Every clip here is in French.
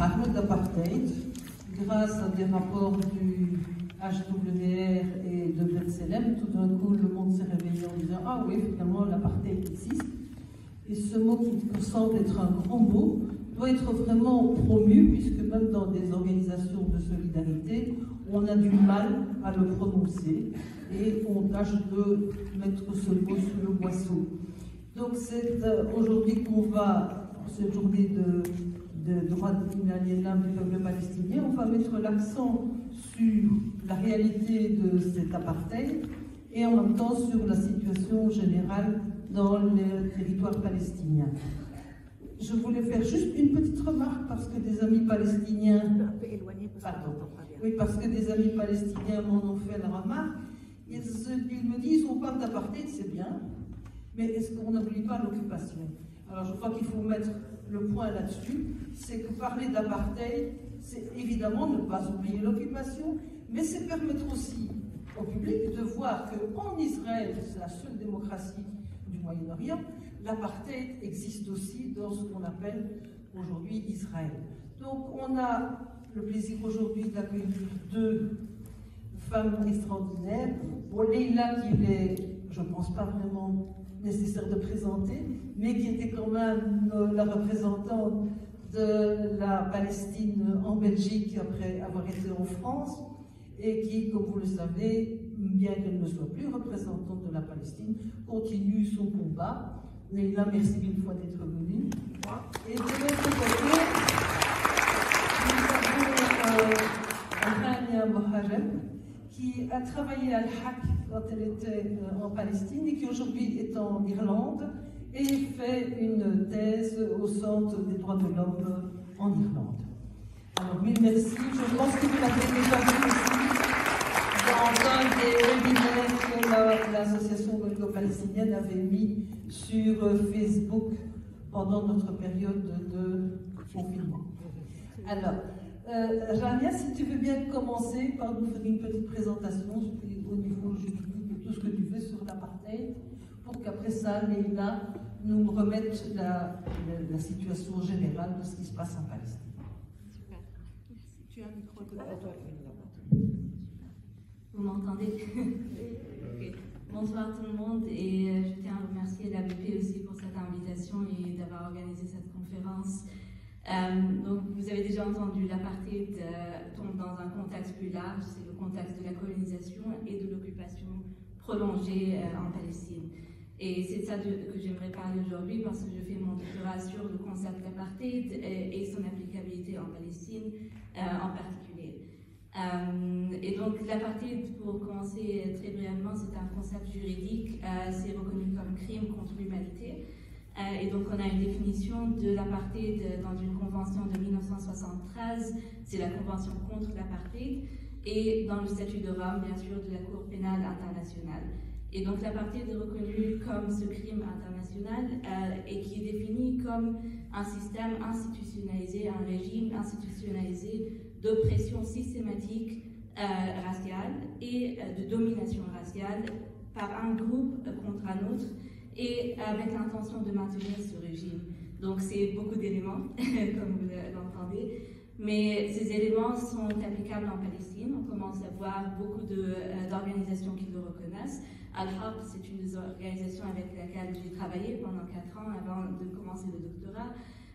parle d'apartheid grâce à des rapports du HWR et de B'Tselem. Tout d'un coup, le monde s'est réveillé en disant « Ah oui, finalement, l'apartheid existe ». Et ce mot qui semble être un grand mot doit être vraiment promu, puisque même dans des organisations de solidarité, on a du mal à le prononcer et on tâche de mettre ce mot sous le boisseau. Donc c'est aujourd'hui qu'on va, cette journée de droits inaliénables du peuple palestinien, on va mettre l'accent sur la réalité de cet apartheid et en même temps sur la situation générale dans les territoires palestiniens. Je voulais faire juste une petite remarque parce que des amis palestiniens... Pardon. Oui, parce que des amis palestiniens m'en ont fait la remarque. Ils me disent, on parle d'apartheid, c'est bien, mais est-ce qu'on n'oublie pas l'occupation? Alors je crois qu'il faut mettre le point là-dessus, c'est que parler d'apartheid, c'est évidemment ne pas oublier l'occupation, mais c'est permettre aussi au public de voir qu'en Israël, c'est la seule démocratie du Moyen-Orient, l'apartheid existe aussi dans ce qu'on appelle aujourd'hui Israël. Donc on a le plaisir aujourd'hui d'accueillir deux femmes extraordinaires. Bon, Leïla, qui est, je ne pense pas vraiment nécessaire de présenter, mais qui était quand même la représentante de la Palestine en Belgique après avoir été en France, et qui, comme vous le savez, bien qu'elle ne soit plus représentante de la Palestine, continue son combat. Leïla, merci mille fois d'être venue. Et de l'autre côté, nous avons Rania Moharem, qui a travaillé à Al-Haq quand elle était en Palestine et qui aujourd'hui est en Irlande et fait une thèse au Centre des droits de l'homme en Irlande. Alors, mille merci. Je pense que vous l'avez déjà vu aussi dans un des webinaires que l'association belgo-palestinienne avait mis sur Facebook pendant notre période de confinement. Alors, Rania, si tu veux bien commencer par nous faire une petite présentation au niveau de tout ce que tu fais sur l'apartheid, pour qu'après ça, Leïla nous remette la situation générale de ce qui se passe en Palestine. Super. Tu as un micro de Vous m'entendez? Okay. Bonsoir tout le monde et je tiens à remercier l'ABP aussi pour cette invitation et d'avoir organisé cette conférence. Donc, vous avez déjà entendu, l'apartheid tombe dans un contexte plus large, c'est le contexte de la colonisation et de l'occupation prolongée en Palestine. Et c'est de ça que j'aimerais parler aujourd'hui parce que je fais mon doctorat sur le concept d'apartheid et son applicabilité en Palestine en particulier. Et donc, l'apartheid, pour commencer très brièvement, c'est un concept juridique, c'est reconnu comme crime contre l'humanité. Et donc, on a une définition de l'apartheid dans une convention de 1973, c'est la Convention contre l'apartheid, et dans le statut de Rome, bien sûr, de la Cour pénale internationale. Et donc, l'apartheid est reconnu comme ce crime international et qui est défini comme un système institutionnalisé, un régime institutionnalisé d'oppression systématique raciale et de domination raciale par un groupe contre un autre, et avec l'intention de maintenir ce régime. Donc c'est beaucoup d'éléments, comme vous l'entendez, mais ces éléments sont applicables en Palestine. On commence à voir beaucoup d'organisations qui le reconnaissent. Al-Haq, c'est une des organisations avec laquelle j'ai travaillé pendant 4 ans avant de commencer le doctorat.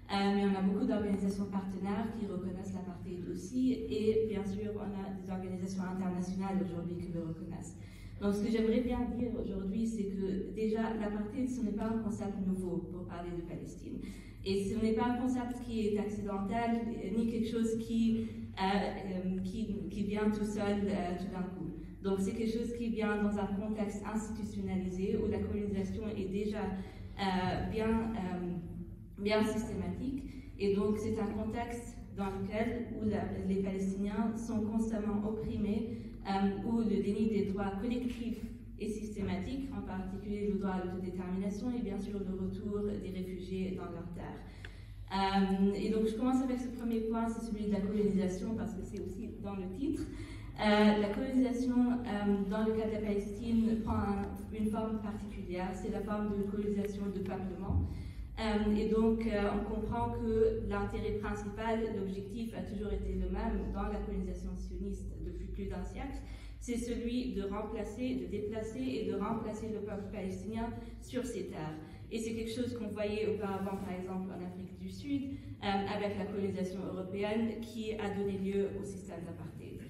Mais on a beaucoup d'organisations partenaires qui reconnaissent l'apartheid aussi, et bien sûr, on a des organisations internationales aujourd'hui qui le reconnaissent. Donc, ce que j'aimerais bien dire aujourd'hui, c'est que déjà, l'apartheid, ce n'est pas un concept nouveau pour parler de Palestine. Et ce n'est pas un concept qui est accidentel, ni quelque chose qui vient tout seul, tout d'un coup. Donc, c'est quelque chose qui vient dans un contexte institutionnalisé où la colonisation est déjà bien systématique. Et donc, c'est un contexte dans lequel les Palestiniens sont constamment opprimés, où le déni des droits collectifs est systématique, en particulier le droit à l'autodétermination et bien sûr le retour des réfugiés dans leurs terres. Et donc je commence avec ce premier point, c'est celui de la colonisation, parce que c'est aussi dans le titre. La colonisation, dans le cas de la Palestine, prend une forme particulière, c'est la forme de colonisation de peuplement. Et donc, on comprend que l'intérêt principal, l'objectif a toujours été le même dans la colonisation sioniste depuis plus d'un siècle, c'est celui de remplacer, de déplacer et de remplacer le peuple palestinien sur ses terres. Et c'est quelque chose qu'on voyait auparavant, par exemple, en Afrique du Sud, avec la colonisation européenne qui a donné lieu au système d'apartheid.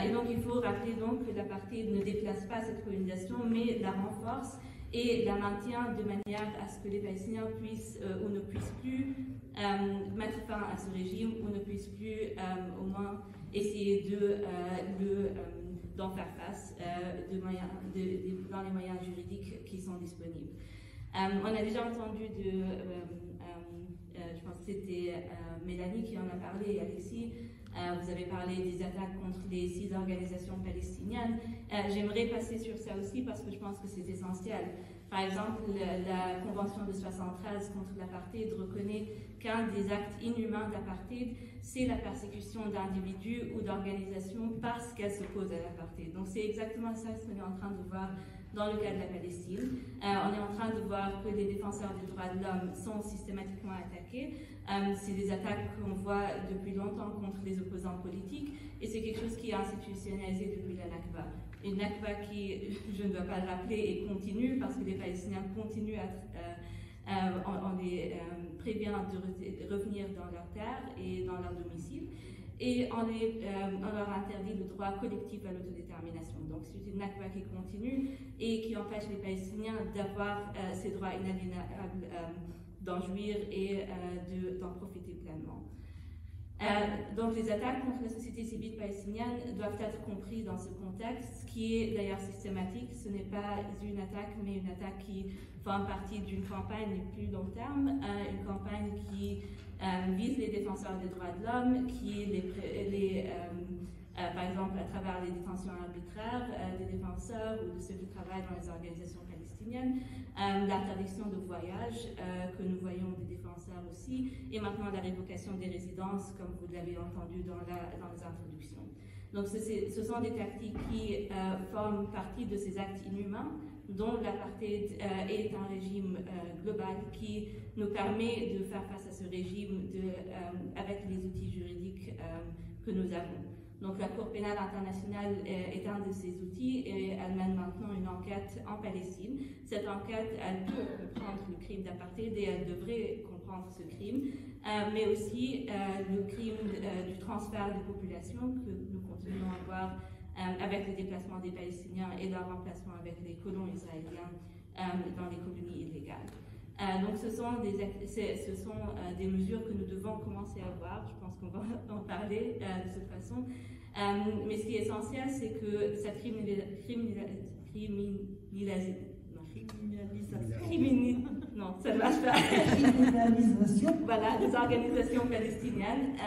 Et donc, il faut rappeler donc que l'apartheid ne déplace pas cette colonisation, mais la renforce et la maintient de manière à ce que les Palestiniens puissent ou ne puissent plus mettre fin à ce régime ou ne puissent plus au moins essayer d'en faire face dans les moyens juridiques qui sont disponibles. On a déjà entendu je pense que c'était Mélanie qui en a parlé et Alexis. Vous avez parlé des attaques contre les 6 organisations palestiniennes. J'aimerais passer sur ça aussi parce que je pense que c'est essentiel. Par exemple, la Convention de 73 contre l'apartheid reconnaît qu'un des actes inhumains d'apartheid, c'est la persécution d'individus ou d'organisations parce qu'elles s'opposent à l'apartheid. Donc c'est exactement ça ce qu'on est en train de voir dans le cas de la Palestine. On est en train de voir que les défenseurs des droits de l'homme sont systématiquement attaqués. C'est des attaques qu'on voit depuis longtemps contre les opposants politiques et c'est quelque chose qui est institutionnalisé depuis la Nakba. Une Nakba qui, je ne dois pas le rappeler, et continue parce que les Palestiniens continuent on les prévient de revenir dans leur terre et dans leur domicile. Et on leur interdit le droit collectif à l'autodétermination. Donc c'est une Nakba qui continue et qui empêche les Palestiniens d'avoir ces droits inaliénables d'en jouir et d'en profiter pleinement. Donc les attaques contre la société civile palestinienne doivent être comprises dans ce contexte qui est d'ailleurs systématique. Ce n'est pas une attaque, mais une attaque qui forme partie d'une campagne plus long terme, une campagne qui vise les défenseurs des droits de l'homme, qui par exemple à travers les détentions arbitraires des défenseurs ou de ceux qui travaillent dans les organisations palestiniennes, l'interdiction de voyage que nous voyons des défenseurs aussi, et maintenant la révocation des résidences, comme vous l'avez entendu dans les introductions. Donc ce sont des tactiques qui forment partie de ces actes inhumains, dont l'apartheid est un régime global qui nous permet de faire face à ce régime avec les outils juridiques que nous avons. Donc la Cour pénale internationale est un de ces outils et elle mène maintenant une enquête en Palestine. Cette enquête, elle peut comprendre le crime d'apartheid et elle devrait comprendre ce crime, mais aussi le crime du transfert de population que nous continuons à voir avec le déplacement des Palestiniens et leur remplacement avec les colons israéliens dans les colonies illégales. Donc ce sont des mesures que nous devons commencer à voir. Je pense qu'on va en parler de cette façon. Mais ce qui est essentiel, c'est que cette criminalisation voilà, des organisations palestiniennes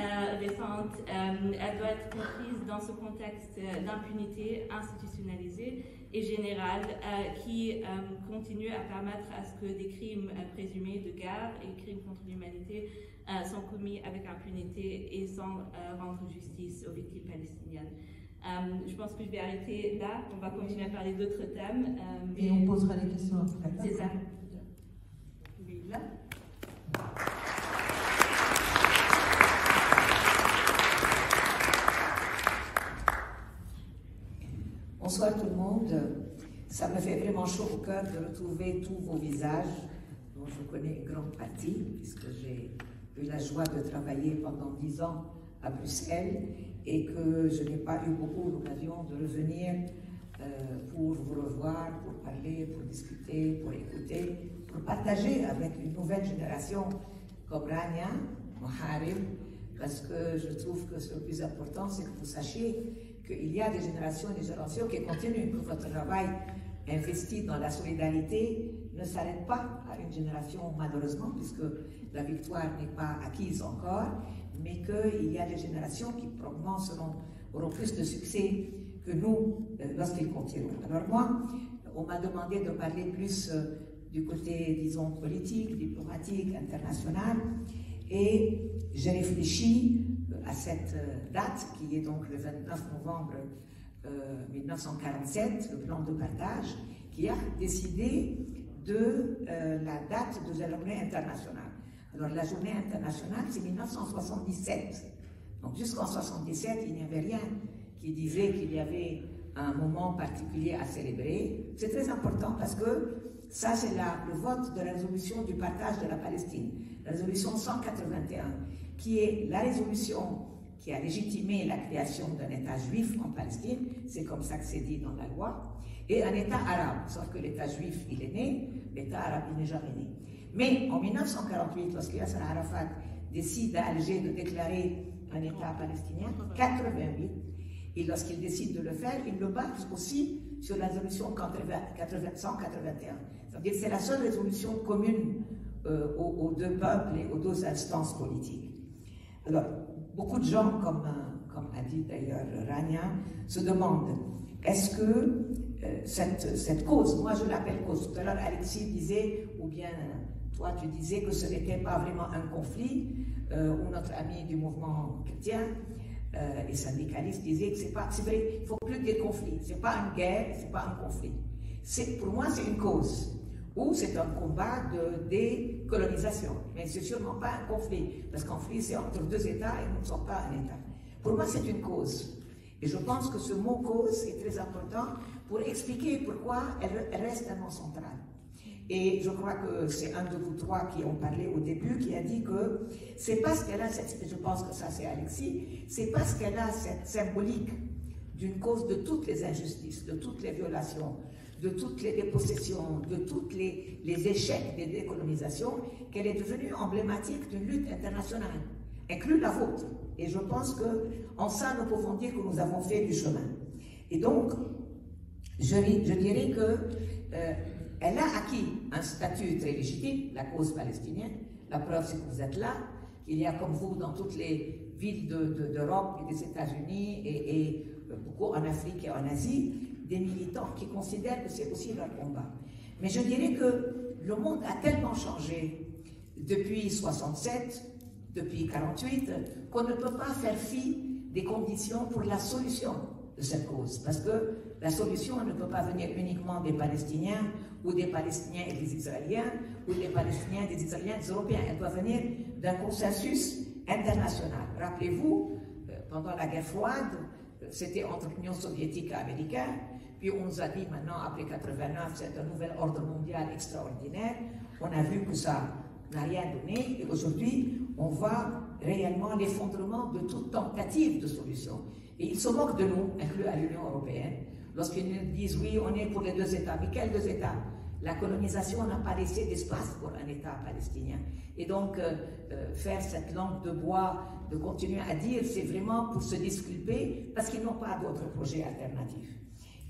récentes, elle doit être comprise dans ce contexte d'impunité institutionnalisée et générale qui continue à permettre à ce que des crimes présumés de guerre et crimes contre l'humanité sont commis avec impunité et sans rendre justice aux victimes palestiniennes. Je pense que je vais arrêter là, on va continuer à parler d'autres thèmes. Et on posera les questions après. C'est ça. Oui, là. Bonsoir tout le monde. Ça me fait vraiment chaud au cœur de retrouver tous vos visages, dont je connais une grande partie, puisque j'ai eu la joie de travailler pendant 10 ans à Bruxelles et que je n'ai pas eu beaucoup l'occasion de revenir pour vous revoir, pour parler, pour discuter, pour écouter, pour partager avec une nouvelle génération comme Rania, Moharib, parce que je trouve que le plus important, c'est que vous sachiez qu'il y a des générations et des générations qui continuent, que votre travail investi dans la solidarité ne s'arrête pas à une génération, malheureusement, puisque la victoire n'est pas acquise encore, mais qu'il y a des générations qui probablement auront plus de succès que nous lorsqu'ils continueront. Alors moi, on m'a demandé de parler plus du côté, disons, politique, diplomatique, international, et j'ai réfléchi à cette date, qui est donc le 29 novembre 1947, le plan de partage, qui a décidé de la date de la journée internationale. Alors la journée internationale, c'est 1977. Donc jusqu'en 1977, il n'y avait rien qui disait qu'il y avait un moment particulier à célébrer. C'est très important parce que ça, c'est le vote de la résolution du partage de la Palestine, la résolution 181, qui est la résolution qui a légitimé la création d'un État juif en Palestine, c'est comme ça que c'est dit dans la loi, et un État arabe, sauf que l'État juif, il est né, l'État arabe, il n'est jamais né. Mais en 1948, lorsque Yasser Arafat décide à Alger de déclarer un État palestinien, 88, et lorsqu'il décide de le faire, il le base aussi sur la résolution 181. C'est-à-dire que c'est la seule résolution commune aux deux peuples et aux deux instances politiques. Alors, beaucoup de gens, comme a dit d'ailleurs Rania, se demandent, est-ce que cette cause, moi je l'appelle cause, tout à l'heure Alexis disait, ou bien toi tu disais que ce n'était pas vraiment un conflit, ou notre ami du mouvement chrétien et syndicaliste disait que c'est vrai, il ne faut plus dire conflit, c'est pas une guerre, c'est pas un conflit. Pour moi c'est une cause, ou c'est un combat de décolonisation, mais c'est sûrement pas un conflit, parce qu'un conflit c'est entre deux États et nous ne sommes pas un État. Pour moi c'est une cause. Et je pense que ce mot cause est très important pour expliquer pourquoi elle reste un mot central. Et je crois que c'est un de vous trois qui ont parlé au début qui a dit que c'est parce qu'elle a cette, je pense que ça c'est Alexis, c'est parce qu'elle a cette symbolique d'une cause de toutes les injustices, de toutes les violations, de toutes les dépossessions, de tous les échecs des décolonisations, qu'elle est devenue emblématique d'une lutte internationale, inclus la vôtre. Et je pense qu'en ça, nous pouvons dire que nous avons fait du chemin. Et donc, je dirais qu'elle a acquis un statut très légitime, la cause palestinienne. La preuve, c'est que vous êtes là, qu'il y a comme vous dans toutes les villes d'Europe et des États-Unis et beaucoup en Afrique et en Asie, des militants qui considèrent que c'est aussi leur combat. Mais je dirais que le monde a tellement changé depuis 67, depuis 48, qu'on ne peut pas faire fi des conditions pour la solution de cette cause. Parce que la solution ne peut pas venir uniquement des Palestiniens, ou des Palestiniens et des Israéliens, ou des Palestiniens et des Israéliens et des Européens. Elle doit venir d'un consensus international. Rappelez-vous, pendant la guerre froide, c'était entre l'Union soviétique et l'Américain, puis on nous a dit maintenant, après 89, c'est un nouvel ordre mondial extraordinaire. On a vu que ça n'a rien donné, et aujourd'hui, on voit réellement l'effondrement de toute tentative de solution. Et ils se moquent de nous, inclus à l'Union européenne, lorsqu'ils nous disent oui, on est pour les deux États. Mais quels deux États? La colonisation n'a pas laissé d'espace pour un État palestinien. Et donc, faire cette langue de bois, de continuer à dire, c'est vraiment pour se disculper, parce qu'ils n'ont pas d'autres projets alternatifs.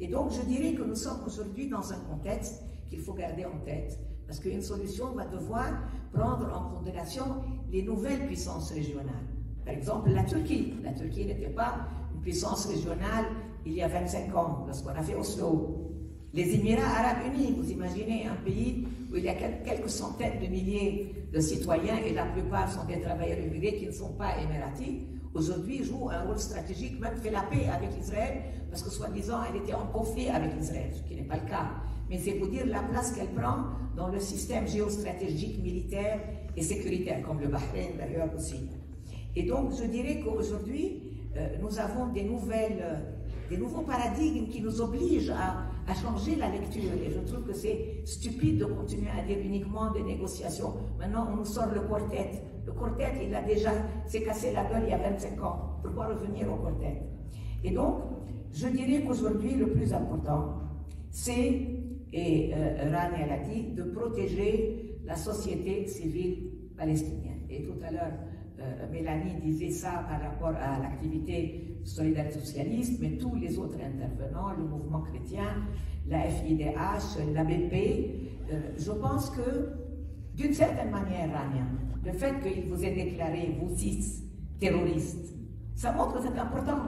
Et donc, je dirais que nous sommes aujourd'hui dans un contexte qu'il faut garder en tête, parce qu'une solution va devoir prendre en considération les nouvelles puissances régionales. Par exemple, la Turquie. La Turquie n'était pas une puissance régionale il y a 25 ans, lorsqu'on a fait Oslo. Les Émirats arabes unis, vous imaginez un pays où il y a quelques centaines de milliers de citoyens et la plupart sont des travailleurs immigrés qui ne sont pas émiratis, aujourd'hui jouent un rôle stratégique, même fait la paix avec Israël, parce que soi-disant elle était en conflit avec Israël, ce qui n'est pas le cas. Mais c'est pour dire la place qu'elle prend dans le système géostratégique, militaire et sécuritaire, comme le Bahreïn d'ailleurs aussi. Et donc je dirais qu'aujourd'hui, nous avons des nouveaux paradigmes qui nous obligent à changer la lecture. Et je trouve que c'est stupide de continuer à dire uniquement des négociations. Maintenant, on nous sort le quartet. Le quartet, il a déjà s'est cassé la gueule il y a 25 ans. Pourquoi revenir au quartet? Et donc, je dirais qu'aujourd'hui, le plus important, c'est, et Rania l'a dit, de protéger la société civile palestinienne. Et tout à l'heure, Mélanie disait ça par rapport à l'activité solidarité socialiste, mais tous les autres intervenants, le mouvement chrétien, la FIDH, l'ABP, je pense que, d'une certaine manière, Rania, le fait qu'il vous ait déclaré, vous six, terroristes, ça montre que c'est important.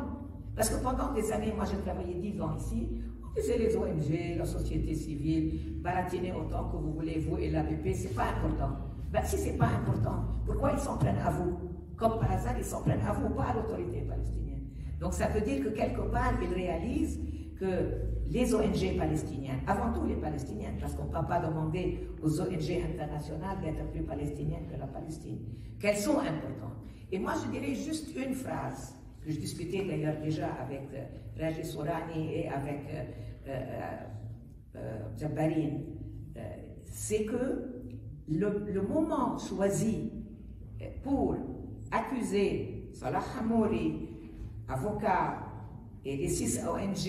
Parce que pendant des années, moi j'ai travaillé 10 ans ici, on disait les ONG, la société civile, baratiner autant que vous voulez, vous et l'ABP, c'est pas important. Ben, si c'est pas important, pourquoi ils s'en prennent à vous? Comme par hasard, ils s'en prennent à vous, pas à l'autorité palestinienne. Donc ça veut dire que quelque part, ils réalisent que les ONG palestiniennes, avant tout les palestiniennes, parce qu'on ne peut pas demander aux ONG internationales d'être plus palestiniennes que la Palestine, qu'elles sont importantes. Et moi, je dirais juste une phrase, que je discutais d'ailleurs déjà avec Raji Sourani et avec Jabbarine, c'est que le moment choisi pour accuser Salah Hamouri, avocat, et les 6 ONG,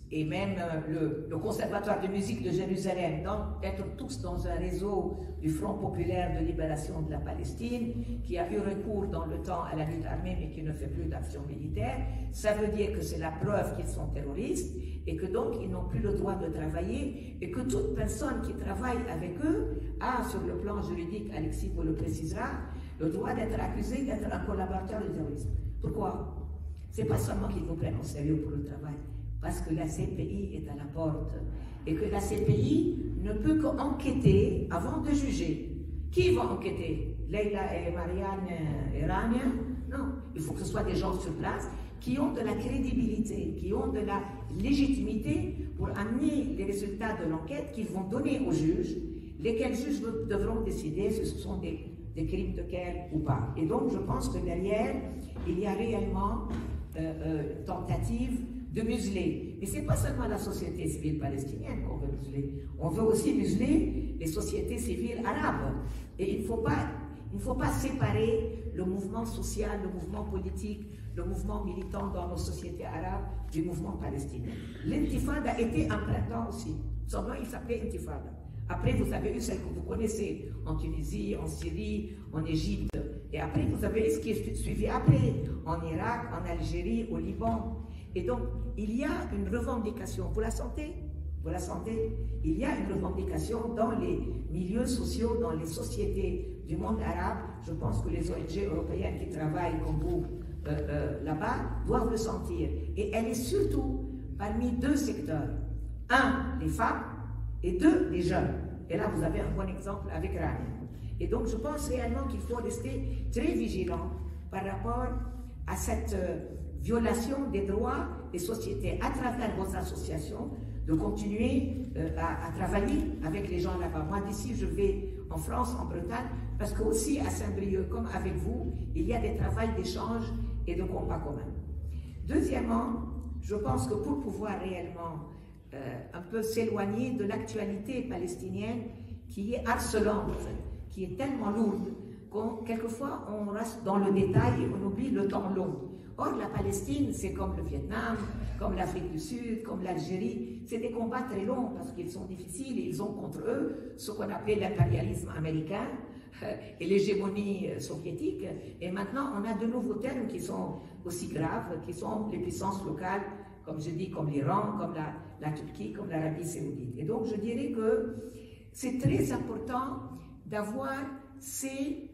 et même le Conservatoire de musique de Jérusalem, d'être tous dans un réseau du Front populaire de libération de la Palestine, qui a eu recours dans le temps à la lutte armée, mais qui ne fait plus d'action militaire, ça veut dire que c'est la preuve qu'ils sont terroristes, et que donc ils n'ont plus le droit de travailler, et que toute personne qui travaille avec eux a, sur le plan juridique, Alexis vous le précisera, le droit d'être accusé d'être un collaborateur de terrorisme. Pourquoi? C'est pas seulement qu'ils vous prennent au sérieux pour le travail, parce que la CPI est à la porte et que la CPI ne peut qu'enquêter avant de juger. Qui va enquêter? Leila et Marianne et Rania? Non, il faut que ce soit des gens sur place qui ont de la crédibilité, qui ont de la légitimité pour amener les résultats de l'enquête qu'ils vont donner aux juges, lesquels juges devront décider si ce sont des crimes de guerre ou pas. Et donc je pense que derrière, il y a réellement tentative de museler. Mais ce n'est pas seulement la société civile palestinienne qu'on veut museler. On veut aussi museler les sociétés civiles arabes. Et il ne faut pas séparer le mouvement social, le mouvement politique, le mouvement militant dans nos sociétés arabes du mouvement palestinien. L'intifada était un printemps aussi. Son nom, il s'appelait Intifada. Après, vous avez eu celle que vous connaissez en Tunisie, en Syrie, en Égypte. Et après, vous avez eu ce qui est suivi après, en Irak, en Algérie, au Liban. Et donc, il y a une revendication. Vous la sentez? Vous la sentez? Il y a une revendication dans les milieux sociaux, dans les sociétés du monde arabe. Je pense que les ONG européennes qui travaillent comme vous là-bas doivent le sentir. Et elle est surtout parmi 2 secteurs. 1, les femmes, et 2, les jeunes. Et là, vous avez un bon exemple avec Rania. Et donc, je pense réellement qu'il faut rester très vigilant par rapport à cette violation des droits des sociétés à travers vos associations, de continuer à travailler avec les gens là-bas. Moi, d'ici, je vais en France, en Bretagne, parce que aussi à Saint-Brieuc, comme avec vous, il y a des travails d'échange et de combat commun. Deuxièmement, je pense que pour pouvoir réellement un peu s'éloigner de l'actualité palestinienne qui est harcelante, qui est tellement lourde, quelquefois on reste dans le détail et on oublie le temps long. Or, la Palestine, c'est comme le Vietnam, comme l'Afrique du Sud, comme l'Algérie. C'est des combats très longs parce qu'ils sont difficiles et ils ont contre eux ce qu'on appelait l'impérialisme américain et l'hégémonie soviétique. Et maintenant, on a de nouveaux termes qui sont aussi graves, qui sont les puissances locales, comme je dis, comme l'Iran, comme la Turquie, comme l'Arabie saoudite. Et donc, je dirais que c'est très important d'avoir ces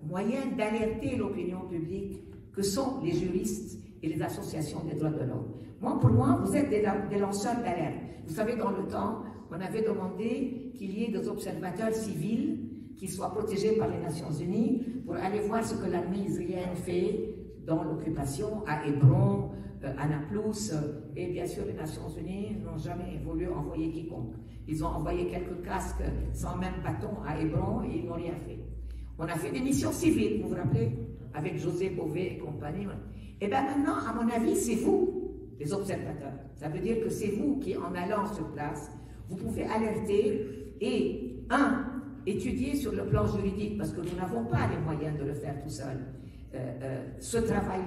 moyens d'alerter l'opinion publique que sont les juristes et les associations des droits de l'homme. Pour moi, vous êtes des lanceurs d'alerte. Vous savez, dans le temps, on avait demandé qu'il y ait des observateurs civils qui soient protégés par les Nations Unies pour aller voir ce que l'armée israélienne fait dans l'occupation à Hébron, à Naplouse, et bien sûr les Nations Unies n'ont jamais voulu envoyer quiconque. Ils ont envoyé quelques casques sans même bâton à Hébron et ils n'ont rien fait. On a fait des missions civiles, vous vous rappelez, avec José Bové et compagnie. Et bien maintenant, à mon avis, c'est vous, les observateurs. Ça veut dire que c'est vous qui, en allant sur place, vous pouvez alerter et, étudier sur le plan juridique, parce que nous n'avons pas les moyens de le faire tout seul. Ce travail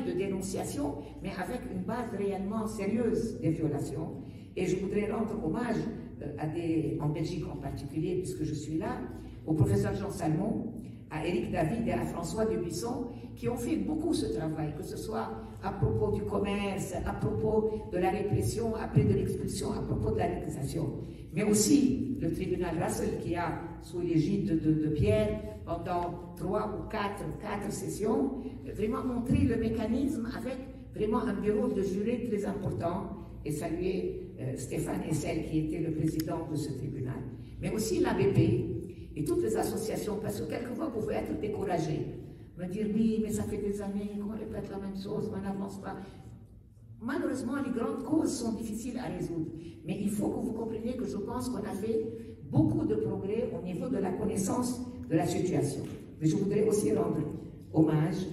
de dénonciation, mais avec une base réellement sérieuse des violations. Et je voudrais rendre hommage en Belgique en particulier, puisque je suis là, au professeur Jean Salmon, à Éric David et à François Dubuisson, qui ont fait beaucoup ce travail, que ce soit à propos du commerce, à propos de la répression, après de l'expulsion, à propos de la législation. Mais aussi le tribunal Russell, qui a, sous l'égide de Pierre, pendant 3 ou 4 sessions, vraiment montré le mécanisme avec vraiment un bureau de jurés très important, et saluer Stéphane Essel, qui était le président de ce tribunal. Mais aussi l'ABP et toutes les associations, parce que quelquefois vous pouvez être découragé, me dire oui, mais ça fait des années qu'on répète la même chose, on n'avance pas. malheureusement, les grandes causes sont difficiles à résoudre. Mais il faut que vous compreniez que je pense qu'on a fait beaucoup de progrès au niveau de la connaissance de la situation. Mais je voudrais aussi rendre hommage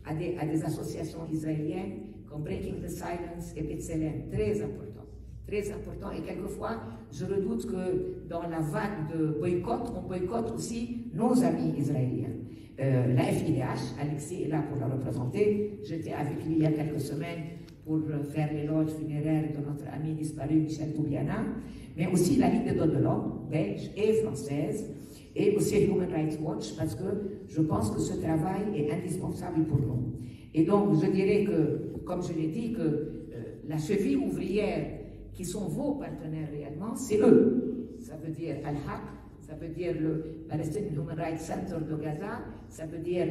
à des associations israéliennes comme Breaking the Silence et B'Tselem, très important. Très important, et quelquefois, je redoute que dans la vague de boycott, on boycotte aussi nos amis israéliens. La FIDH, Alexis est là pour la représenter, j'étais avec lui il y a quelques semaines pour faire l'éloge funéraire de notre ami disparu Michel Toubiana, mais aussi la Ligue des droits de l'homme, belge et française, et aussi Human Rights Watch, parce que je pense que ce travail est indispensable pour nous. Et donc, je dirais que, comme je l'ai dit, que la cheville ouvrière qui sont vos partenaires réellement, c'est eux. Ça veut dire Al-Haq, ça veut dire le Palestinian Human Rights Center de Gaza, ça veut dire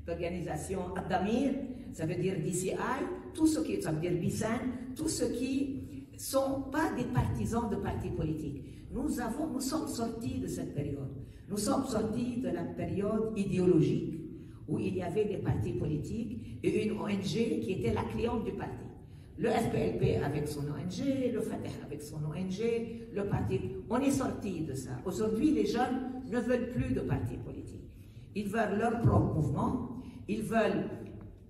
l'organisation Adamir, ça veut dire DCI, tout ce qui, ça veut dire Bissan, tout ce qui ne sont pas des partisans de partis politiques. Nous sommes sortis de cette période. Nous sommes sortis de la période idéologique où il y avait des partis politiques et une ONG qui était la cliente du parti. Le FPLP avec son ONG, le Fatah avec son ONG, le parti. On est sorti de ça. Aujourd'hui, les jeunes ne veulent plus de partis politiques. Ils veulent leur propre mouvement. Ils veulent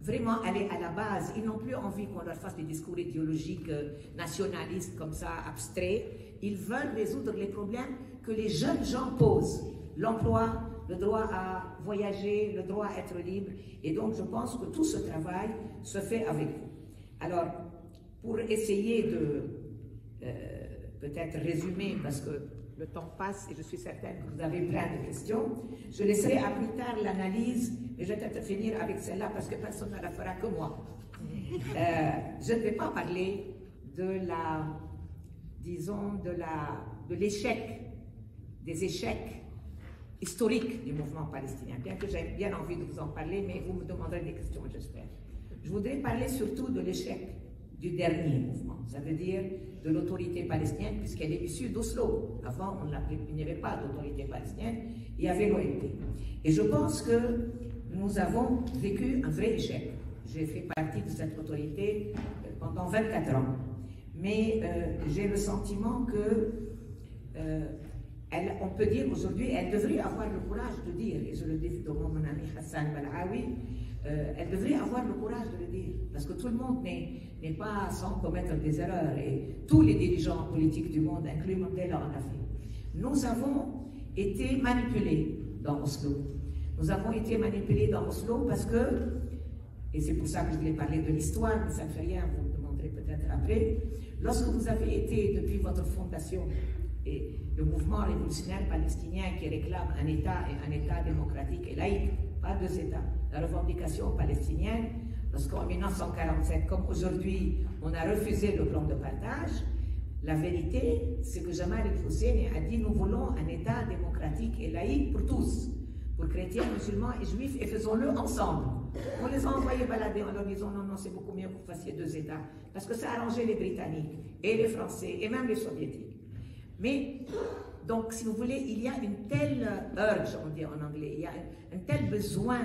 vraiment aller à la base. Ils n'ont plus envie qu'on leur fasse des discours idéologiques nationalistes comme ça, abstraits. Ils veulent résoudre les problèmes que les jeunes gens posent. L'emploi, le droit à voyager, le droit à être libre. Et donc, je pense que tout ce travail se fait avec vous. Alors, pour essayer de peut-être résumer, parce que le temps passe et je suis certaine que vous avez plein de questions, je laisserai à plus tard l'analyse, mais je vais peut-être finir avec celle-là parce que personne ne la fera que moi. Je ne vais pas parler de la, disons, de l'échec, des échecs historiques du mouvement palestinien, bien que j'ai bien envie de vous en parler, mais vous me demanderez des questions, j'espère. Je voudrais parler surtout de l'échec du dernier mouvement, ça veut dire de l'autorité palestinienne, puisqu'elle est issue d'Oslo. Avant, il n'y avait pas d'autorité palestinienne, il y avait l'OLP. Et je pense que nous avons vécu un vrai échec. J'ai fait partie de cette autorité pendant 24 ans. Mais j'ai le sentiment que on peut dire aujourd'hui, elle devrait avoir le courage de dire, et je le dis devant mon ami Hassan Balaawi, elle devrait avoir le courage de le dire, parce que tout le monde n'est pas sans commettre des erreurs, et tous les dirigeants politiques du monde, inclus Mandela, en a fait. Nous avons été manipulés dans Oslo. Nous avons été manipulés dans Oslo parce que, et c'est pour ça que je voulais parler de l'histoire, mais ça ne fait rien, vous me demanderez peut-être après, lorsque vous avez été, depuis votre fondation, et le mouvement révolutionnaire palestinien qui réclame un État démocratique et laïque, pas deux États. La revendication palestinienne, lorsqu'en 1947, comme aujourd'hui, on a refusé le plan de partage, la vérité, c'est que Jamal el-Husseini a dit « Nous voulons un État démocratique et laïque pour tous, pour chrétiens, musulmans et juifs, et faisons-le ensemble. » On les a envoyés balader en leur disant « Non, non, c'est beaucoup mieux que vous fassiez deux États. » Parce que ça arrangeait les Britanniques, et les Français, et même les Soviétiques. Mais, donc, si vous voulez, il y a une telle urge, on dit en anglais, il y a un tel besoin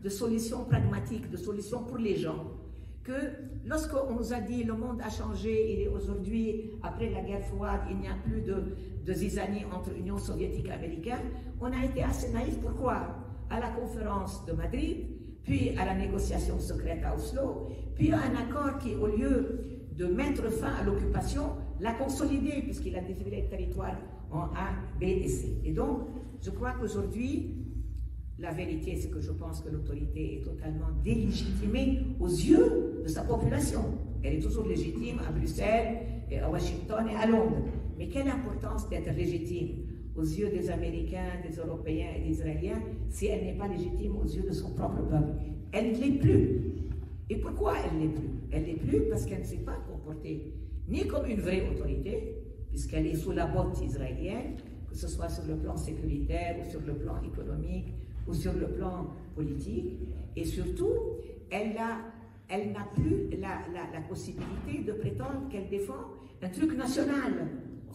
de solutions pragmatiques, de solutions pour les gens, que lorsqu'on nous a dit le monde a changé, il est aujourd'hui, après la guerre froide, il n'y a plus de zizanie entre Union soviétique et américaine, on a été assez naïfs. Pourquoi? À la conférence de Madrid, puis à la négociation secrète à Oslo, puis à un accord qui, au lieu de mettre fin à l'occupation, l'a consolidé, puisqu'il a divisé le territoire en A, B et C. Et donc, je crois qu'aujourd'hui, la vérité, c'est que je pense que l'autorité est totalement délégitimée aux yeux de sa population. Elle est toujours légitime à Bruxelles, et à Washington et à Londres. Mais quelle importance d'être légitime aux yeux des Américains, des Européens et des Israéliens si elle n'est pas légitime aux yeux de son propre peuple? Elle ne l'est plus. Et pourquoi elle ne l'est plus? Elle ne l'est plus parce qu'elle ne s'est pas comportée ni comme une vraie autorité, puisqu'elle est sous la botte israélienne, que ce soit sur le plan sécuritaire ou sur le plan économique ou sur le plan politique, et surtout, elle n'a plus la possibilité de prétendre qu'elle défend un truc national.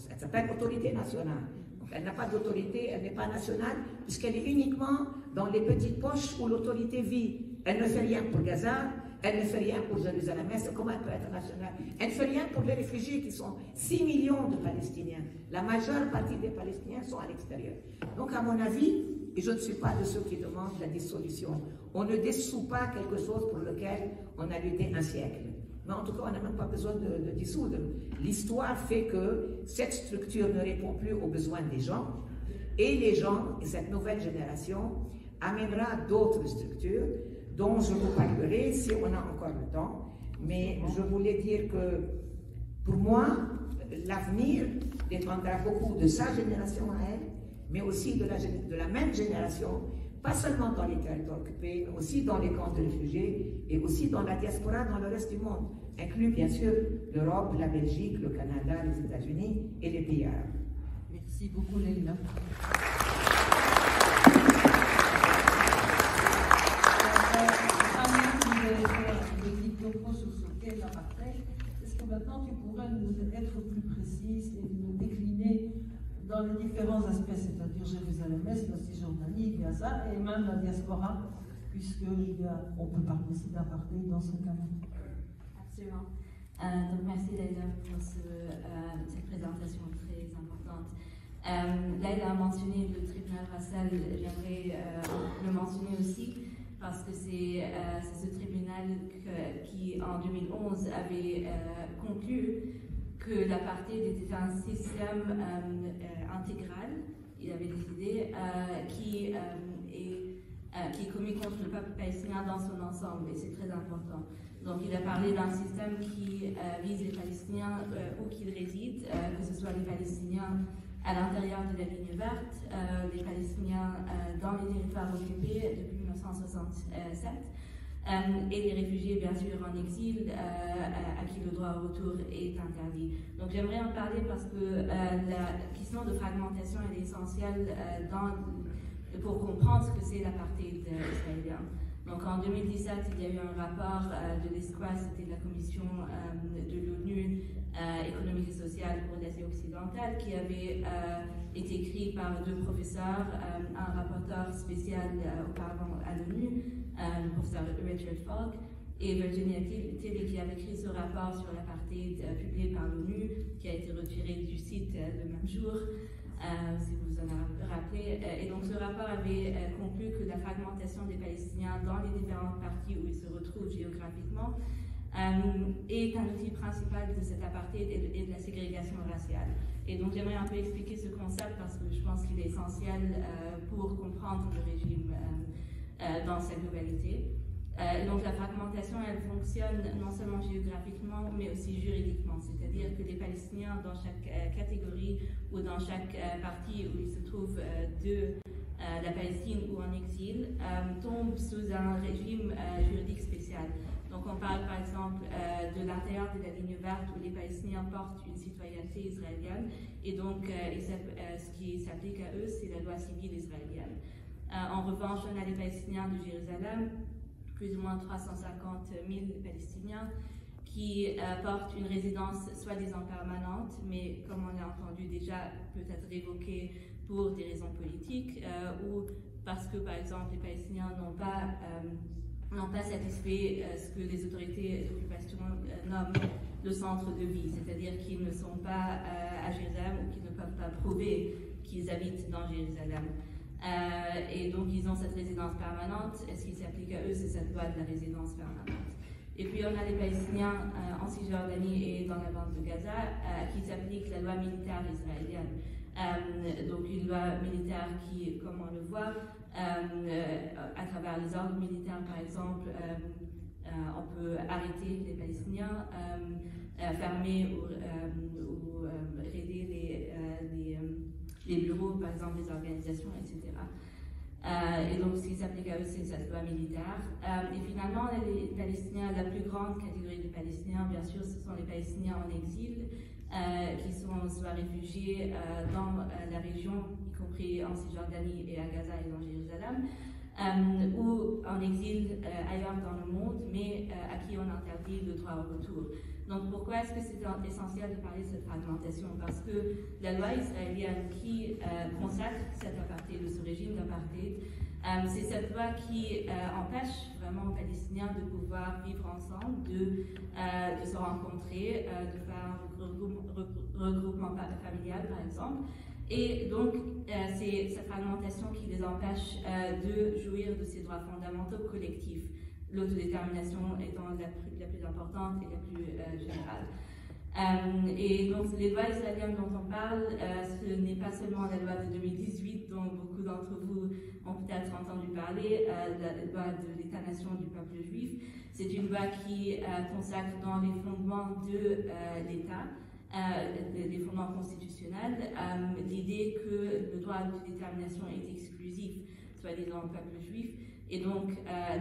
Elle s'appelle autorité nationale. Donc elle n'a pas d'autorité, elle n'est pas nationale, puisqu'elle est uniquement dans les petites poches où l'autorité vit. Elle ne fait rien pour Gaza, elle ne fait rien pour Jérusalem-Est, comment elle peut être nationale? Elle ne fait rien pour les réfugiés qui sont 6 millions de Palestiniens. La majeure partie des Palestiniens sont à l'extérieur. Donc, à mon avis, et je ne suis pas de ceux qui demandent la dissolution, on ne dissout pas quelque chose pour lequel on a lutté un siècle. Mais en tout cas, on n'a même pas besoin de dissoudre. L'histoire fait que cette structure ne répond plus aux besoins des gens, et les gens, et cette nouvelle génération, amènera d'autres structures dont je vous parlerai si on a encore le temps. Mais je voulais dire que, pour moi, l'avenir dépendra beaucoup de sa génération à elle, mais aussi de la même génération, pas seulement dans les territoires occupés, mais aussi dans les camps de réfugiés et aussi dans la diaspora dans le reste du monde, inclus bien sûr l'Europe, la Belgique, le Canada, les États-Unis et les pays arabes. Merci beaucoup, Leïla. Sur ce qu'est l'apartheid, est-ce que maintenant tu pourrais nous être plus précise et nous décliner dans les différents aspects, c'est-à-dire Jérusalem-Est, la Cisjordanie, Gaza et même la diaspora, puisqu'on peut parler aussi d'apartheid dans ce cas-là. Absolument. Donc merci Leïla pour cette présentation très importante. Leïla a mentionné le tribunal racial, j'aimerais le mentionner aussi, parce que c'est ce tribunal qui, en 2011, avait conclu que l'apartheid était un système intégral, il avait décidé, qui est commis contre le peuple palestinien dans son ensemble, et c'est très important. Donc il a parlé d'un système qui vise les Palestiniens où qu'ils résident, que ce soit les Palestiniens à l'intérieur de la ligne verte, les Palestiniens dans les territoires occupés depuis 1967, et les réfugiés, bien sûr, en exil, à qui le droit au retour est interdit. Donc j'aimerais en parler parce que la question de fragmentation est essentielle pour comprendre ce que c'est l'apartheid israélien. Donc en 2017, il y a eu un rapport de l'ESCOA, c'était la commission de l'ONU économique et sociale pour l'Asie occidentale, qui avait été écrit par deux professeurs, un rapporteur spécial auparavant à l'ONU, le professeur Richard Falk, et Virginia Tilly, qui avait écrit ce rapport sur l'apartheid publié par l'ONU, qui a été retiré du site le même jour. Si vous vous en rappelez. Et donc ce rapport avait conclu que la fragmentation des Palestiniens dans les différentes parties où ils se retrouvent géographiquement est un outil principal de cet apartheid et de la ségrégation raciale. Et donc j'aimerais un peu expliquer ce concept parce que je pense qu'il est essentiel pour comprendre le régime dans sa globalité. Donc la fragmentation, elle fonctionne non seulement géographiquement, mais aussi juridiquement. C'est-à-dire que les Palestiniens, dans chaque catégorie ou dans chaque partie où ils se trouvent de la Palestine ou en exil, tombent sous un régime juridique spécial. Donc on parle par exemple de l'intérieur de la ligne verte où les Palestiniens portent une citoyenneté israélienne et donc ce qui s'applique à eux, c'est la loi civile israélienne. En revanche, on a les Palestiniens de Jérusalem, plus ou moins 350 000 Palestiniens qui portent une résidence soi-disant permanente, mais comme on l'a entendu déjà, peut être révoquée pour des raisons politiques ou parce que, par exemple, les Palestiniens n'ont pas satisfait ce que les autorités d'occupation nomment le centre de vie, c'est-à-dire qu'ils ne sont pas à Jérusalem ou qu'ils ne peuvent pas prouver qu'ils habitent dans Jérusalem. Et donc ils ont cette résidence permanente, et ce qui s'applique à eux, c'est cette loi de la résidence permanente. Et puis on a les Palestiniens en Cisjordanie et dans la bande de Gaza, à qui s'applique la loi militaire israélienne. Donc une loi militaire qui, comme on le voit, à travers les ordres militaires par exemple, on peut arrêter les Palestiniens, fermer ou raider les bureaux, par exemple, des organisations, etc. Et donc, ce qui s'applique à eux, c'est cette loi militaire. Et finalement, les Palestiniens, la plus grande catégorie de Palestiniens, bien sûr, ce sont les Palestiniens en exil, qui sont soit réfugiés dans la région, y compris en Cisjordanie et à Gaza et dans Jérusalem, ou en exil ailleurs dans le monde, mais à qui on interdit le droit au retour. Donc pourquoi est-ce que c'est essentiel de parler de cette fragmentation? Parce que la loi israélienne qui consacre cet apartheid, ce régime d'apartheid, C'est cette loi qui empêche vraiment aux Palestiniens de pouvoir vivre ensemble, de se rencontrer, de faire un regroupement familial par exemple. Et donc, c'est cette fragmentation qui les empêche de jouir de ces droits fondamentaux collectifs, l'autodétermination étant la plus importante et la plus générale. Et donc, les lois israéliennes dont on parle, ce n'est pas seulement la loi de 2018 dont beaucoup d'entre vous ont peut-être entendu parler, la loi de l'État-nation du peuple juif. C'est une loi qui consacre dans les fondements de l'État, les fondements constitutionnels, l'idée que le droit à l'autodétermination est exclusif, soi-disant au peuple juif, et donc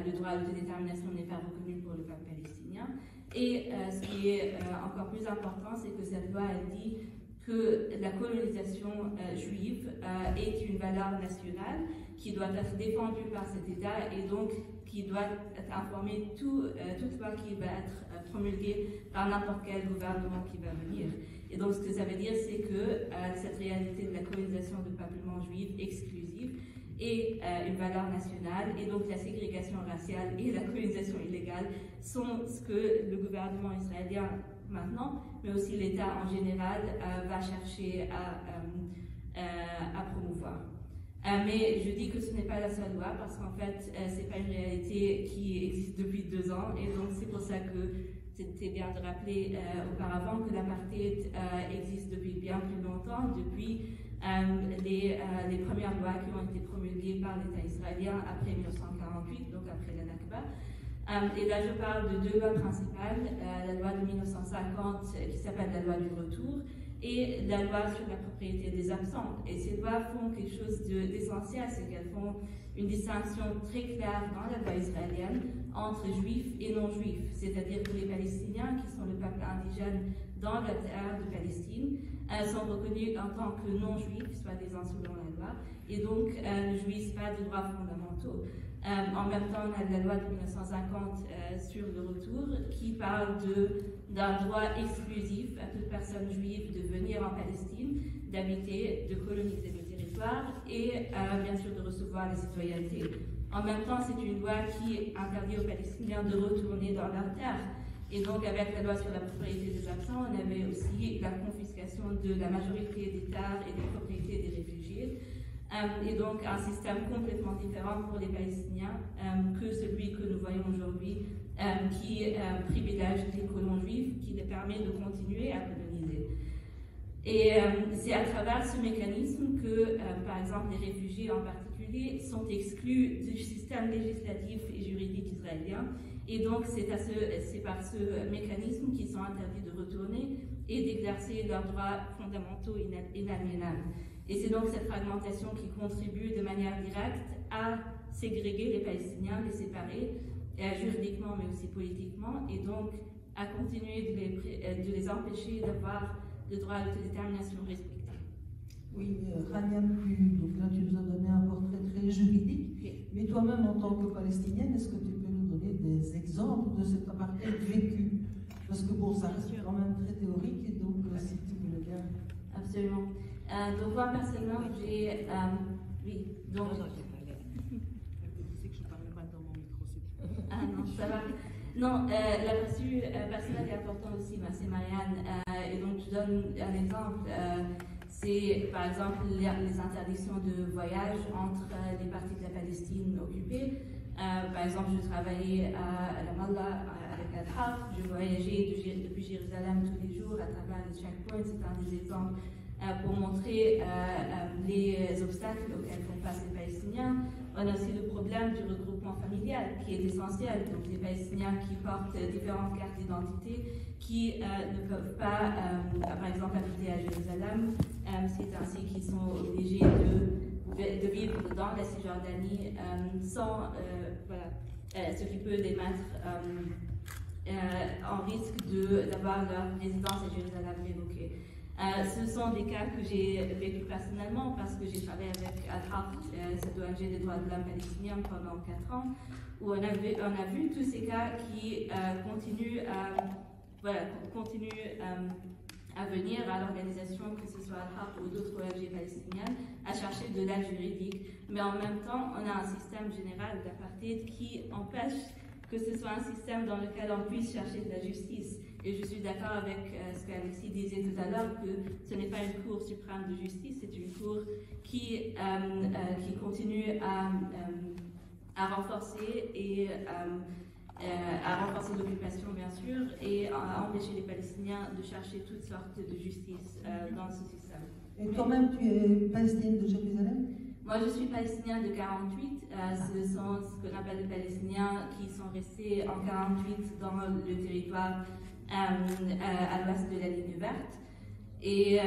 le droit à l'autodétermination n'est pas reconnu pour le peuple palestinien. Et ce qui est encore plus important, c'est que cette loi elle dit que la colonisation juive est une valeur nationale qui doit être défendue par cet État et donc qui doit informer toute loi qui va être promulguée par n'importe quel gouvernement qui va venir. Et donc ce que ça veut dire, c'est que cette réalité de la colonisation de peuplement juif exclusive est une valeur nationale, et donc la ségrégation raciale et la colonisation illégale sont ce que le gouvernement israélien maintenant, mais aussi l'État en général, va chercher à promouvoir. Mais je dis que ce n'est pas la seule loi, parce qu'en fait, ce n'est pas une réalité qui existe depuis 2 ans, et donc c'est pour ça que c'était bien de rappeler auparavant que l'apartheid existe depuis bien plus longtemps, depuis les premières lois qui ont été promulguées par l'État israélien après 1948, donc après la Nakba. Et là, je parle de 2 lois principales, la loi de 1950 qui s'appelle la loi du retour et la loi sur la propriété des absents. Et ces lois font quelque chose d'essentiel, c'est qu'elles font une distinction très claire dans la loi israélienne entre juifs et non-juifs, c'est-à-dire que les Palestiniens, qui sont le peuple indigène dans la terre de Palestine, sont reconnus en tant que non-juifs, soi-disant selon la loi, et donc ne jouissent pas de droits fondamentaux. En même temps, on a la loi de 1950 sur le retour qui parle d'un droit exclusif à toute personne juive de venir en Palestine, d'habiter, de coloniser le territoire et bien sûr de recevoir la citoyenneté. En même temps, c'est une loi qui interdit aux Palestiniens de retourner dans leur terre. Et donc, avec la loi sur la propriété des absents, on avait aussi la confiscation de la majorité des terres et des propriétés des réfugiés. Et donc, un système complètement différent pour les Palestiniens que celui que nous voyons aujourd'hui, qui privilège les colons juifs, qui les permet de continuer à coloniser. Et c'est à travers ce mécanisme que, par exemple, les réfugiés en particulier sont exclus du système législatif et juridique israélien. Et donc, c'est par ce mécanisme qu'ils sont interdits de retourner et d'exercer leurs droits fondamentaux inaliénables. Et c'est donc cette fragmentation qui contribue de manière directe à ségréguer les Palestiniens, les séparer, juridiquement mais aussi politiquement, et donc à continuer de les empêcher d'avoir le droit à l'autodétermination respecté. Oui, Rania, donc là tu nous as donné un portrait très juridique, oui. Mais toi-même en tant que Palestinienne, est-ce que tu peux nous donner des exemples de cet apartheid vécu? Parce que bon, ça reste quand même très théorique, et donc si tu voulais bien. Absolument. Donc moi personnellement, j'ai... oui, donc... Je sais que je parle pas dans mon micro. Ah non, ça va. Non, l'aperçu personnel est important aussi, c'est Marianne. Et donc je donne un exemple. C'est par exemple les interdictions de voyage entre les parties de la Palestine occupées. Par exemple, je travaillais à Ramallah avec Al-Haq, je voyageais depuis Jérusalem tous les jours à travers les checkpoints. C'est un des exemples pour montrer les obstacles auxquels font face les Palestiniens. On a aussi le problème du regroupement familial qui est essentiel. Donc les Palestiniens qui portent différentes cartes d'identité, qui ne peuvent pas, par exemple, habiter à Jérusalem. C'est ainsi qu'ils sont obligés de vivre dans la Cisjordanie sans, ce qui peut les mettre en risque d'avoir leur résidence à Jérusalem révoquée. Ce sont des cas que j'ai vécu personnellement parce que j'ai travaillé avec Al-Haq, cette ONG des droits de l'homme palestinien, pendant 4 ans, où on a vu tous ces cas qui continuent à venir à l'organisation, que ce soit Al-Haq ou d'autres ONG palestiniennes, à chercher de l'aide juridique. Mais en même temps, on a un système général d'apartheid qui empêche que ce soit un système dans lequel on puisse chercher de la justice. Et je suis d'accord avec ce qu'Alexis disait tout à l'heure, que ce n'est pas une Cour suprême de justice, c'est une Cour qui continue à renforcer et à renforcer l'occupation, bien sûr, et à empêcher les Palestiniens de chercher toutes sortes de justice dans ce système. Et toi-même, tu es palestinienne de Jérusalem? Moi, je suis palestinienne de 48. Ce sont ce qu'on appelle les Palestiniens qui sont restés en 48 dans le territoire à l'ouest de la ligne verte. Et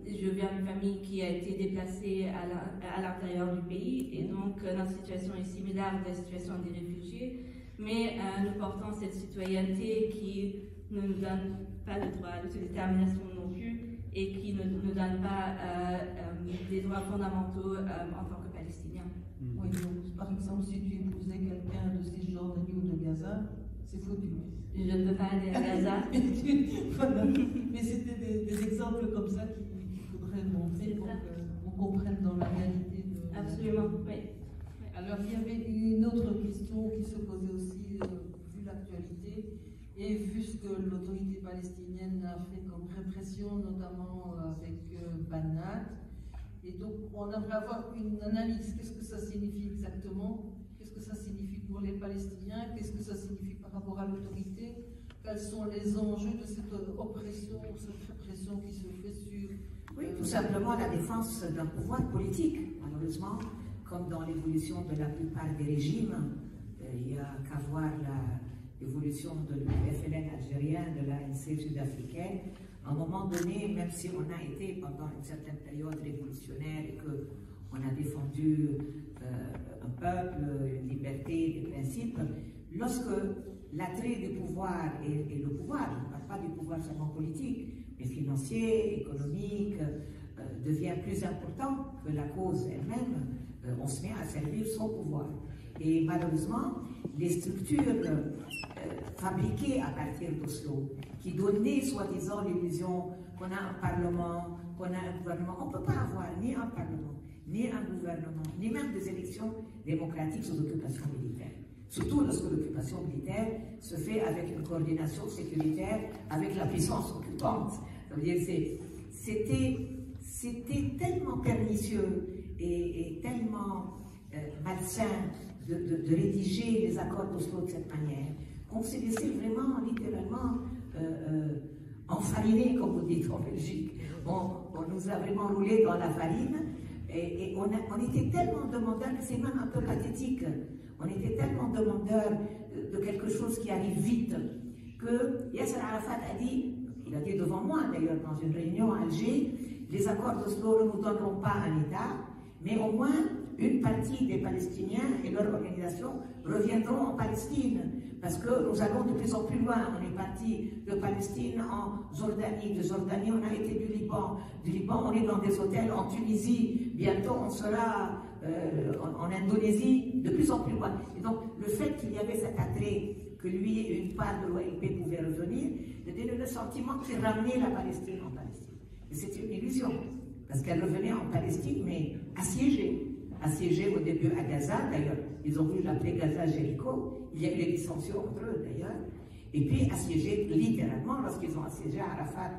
je viens d'une famille qui a été déplacée à l'intérieur du pays. Et donc, notre situation est similaire à la situation des réfugiés. Mais nous portons cette citoyenneté qui ne nous donne pas le droit à l'autodétermination non plus et qui ne nous donne pas des droits fondamentaux en tant que Palestiniens. Oui, donc, par exemple, si tu épousais quelqu'un de Cisjordanie ou de Gaza, c'est foutu. Je ne peux pas aller à Gaza. Voilà. Mais c'était des exemples comme ça qu'il faudrait montrer pour qu'on comprenne dans la réalité de... Absolument, oui. Alors, il y avait une autre question qui se posait aussi, vu l'actualité, et vu ce que l'autorité palestinienne a fait comme répression, notamment avec Banat. Et donc, on aimerait avoir une analyse. Qu'est-ce que ça signifie exactement? Qu'est-ce que ça signifie pour les Palestiniens? Qu'est-ce que ça signifie par rapport à l'autorité? Quels sont les enjeux de cette oppression, cette répression qui se fait sur... Oui, tout simplement la défense d'un pouvoir politique, malheureusement. Comme dans l'évolution de la plupart des régimes, il n'y a qu'à voir l'évolution de l'UFLN algérien, de l'ANC sud-africaine. À un moment donné, même si on a été pendant une certaine période révolutionnaire et qu'on a défendu un peuple, une liberté, des principes, lorsque l'attrait du pouvoir et le pouvoir, je ne parle pas du pouvoir seulement politique, mais financier, économique, devient plus important que la cause elle-même, on se met à servir son pouvoir. Et malheureusement, les structures fabriquées à partir d'Oslo, qui donnaient soi-disant l'illusion qu'on a un parlement, qu'on a un gouvernement, on ne peut pas avoir ni un parlement, ni un gouvernement, ni même des élections démocratiques sous occupation militaire. Surtout lorsque l'occupation militaire se fait avec une coordination sécuritaire avec la puissance occupante. Ça veut dire c'était tellement pernicieux et tellement malsain de rédiger les accords d'Oslo de cette manière qu'on s'est laissé vraiment, littéralement, enfariner, comme vous dites en Belgique. On nous a vraiment roulé dans la farine et on était tellement demandeurs que c'est même un peu pathétique. On était tellement demandeurs de quelque chose qui arrive vite que Yasser Arafat a dit, il a dit devant moi d'ailleurs dans une réunion à Alger, les accords d'Oslo ne nous donneront pas un État, mais au moins une partie des Palestiniens et leur organisation reviendront en Palestine, parce que nous allons de plus en plus loin. On est parti de Palestine en Jordanie, de Jordanie on a été du Liban on est dans des hôtels en Tunisie, bientôt on sera en Indonésie, de plus en plus loin. Et donc le fait qu'il y avait cet attrait que lui et une part de l'OLP pouvaient revenir, donnait le sentiment qu'il ramenait la Palestine en Palestine. Et c'est une illusion, parce qu'elle revenait en Palestine, mais assiégée au début à Gaza, d'ailleurs, ils ont voulu l'appeler Gaza-Jéricho, il y a eu des dissensions entre eux d'ailleurs, et puis assiégée littéralement lorsqu'ils ont assiégé Arafat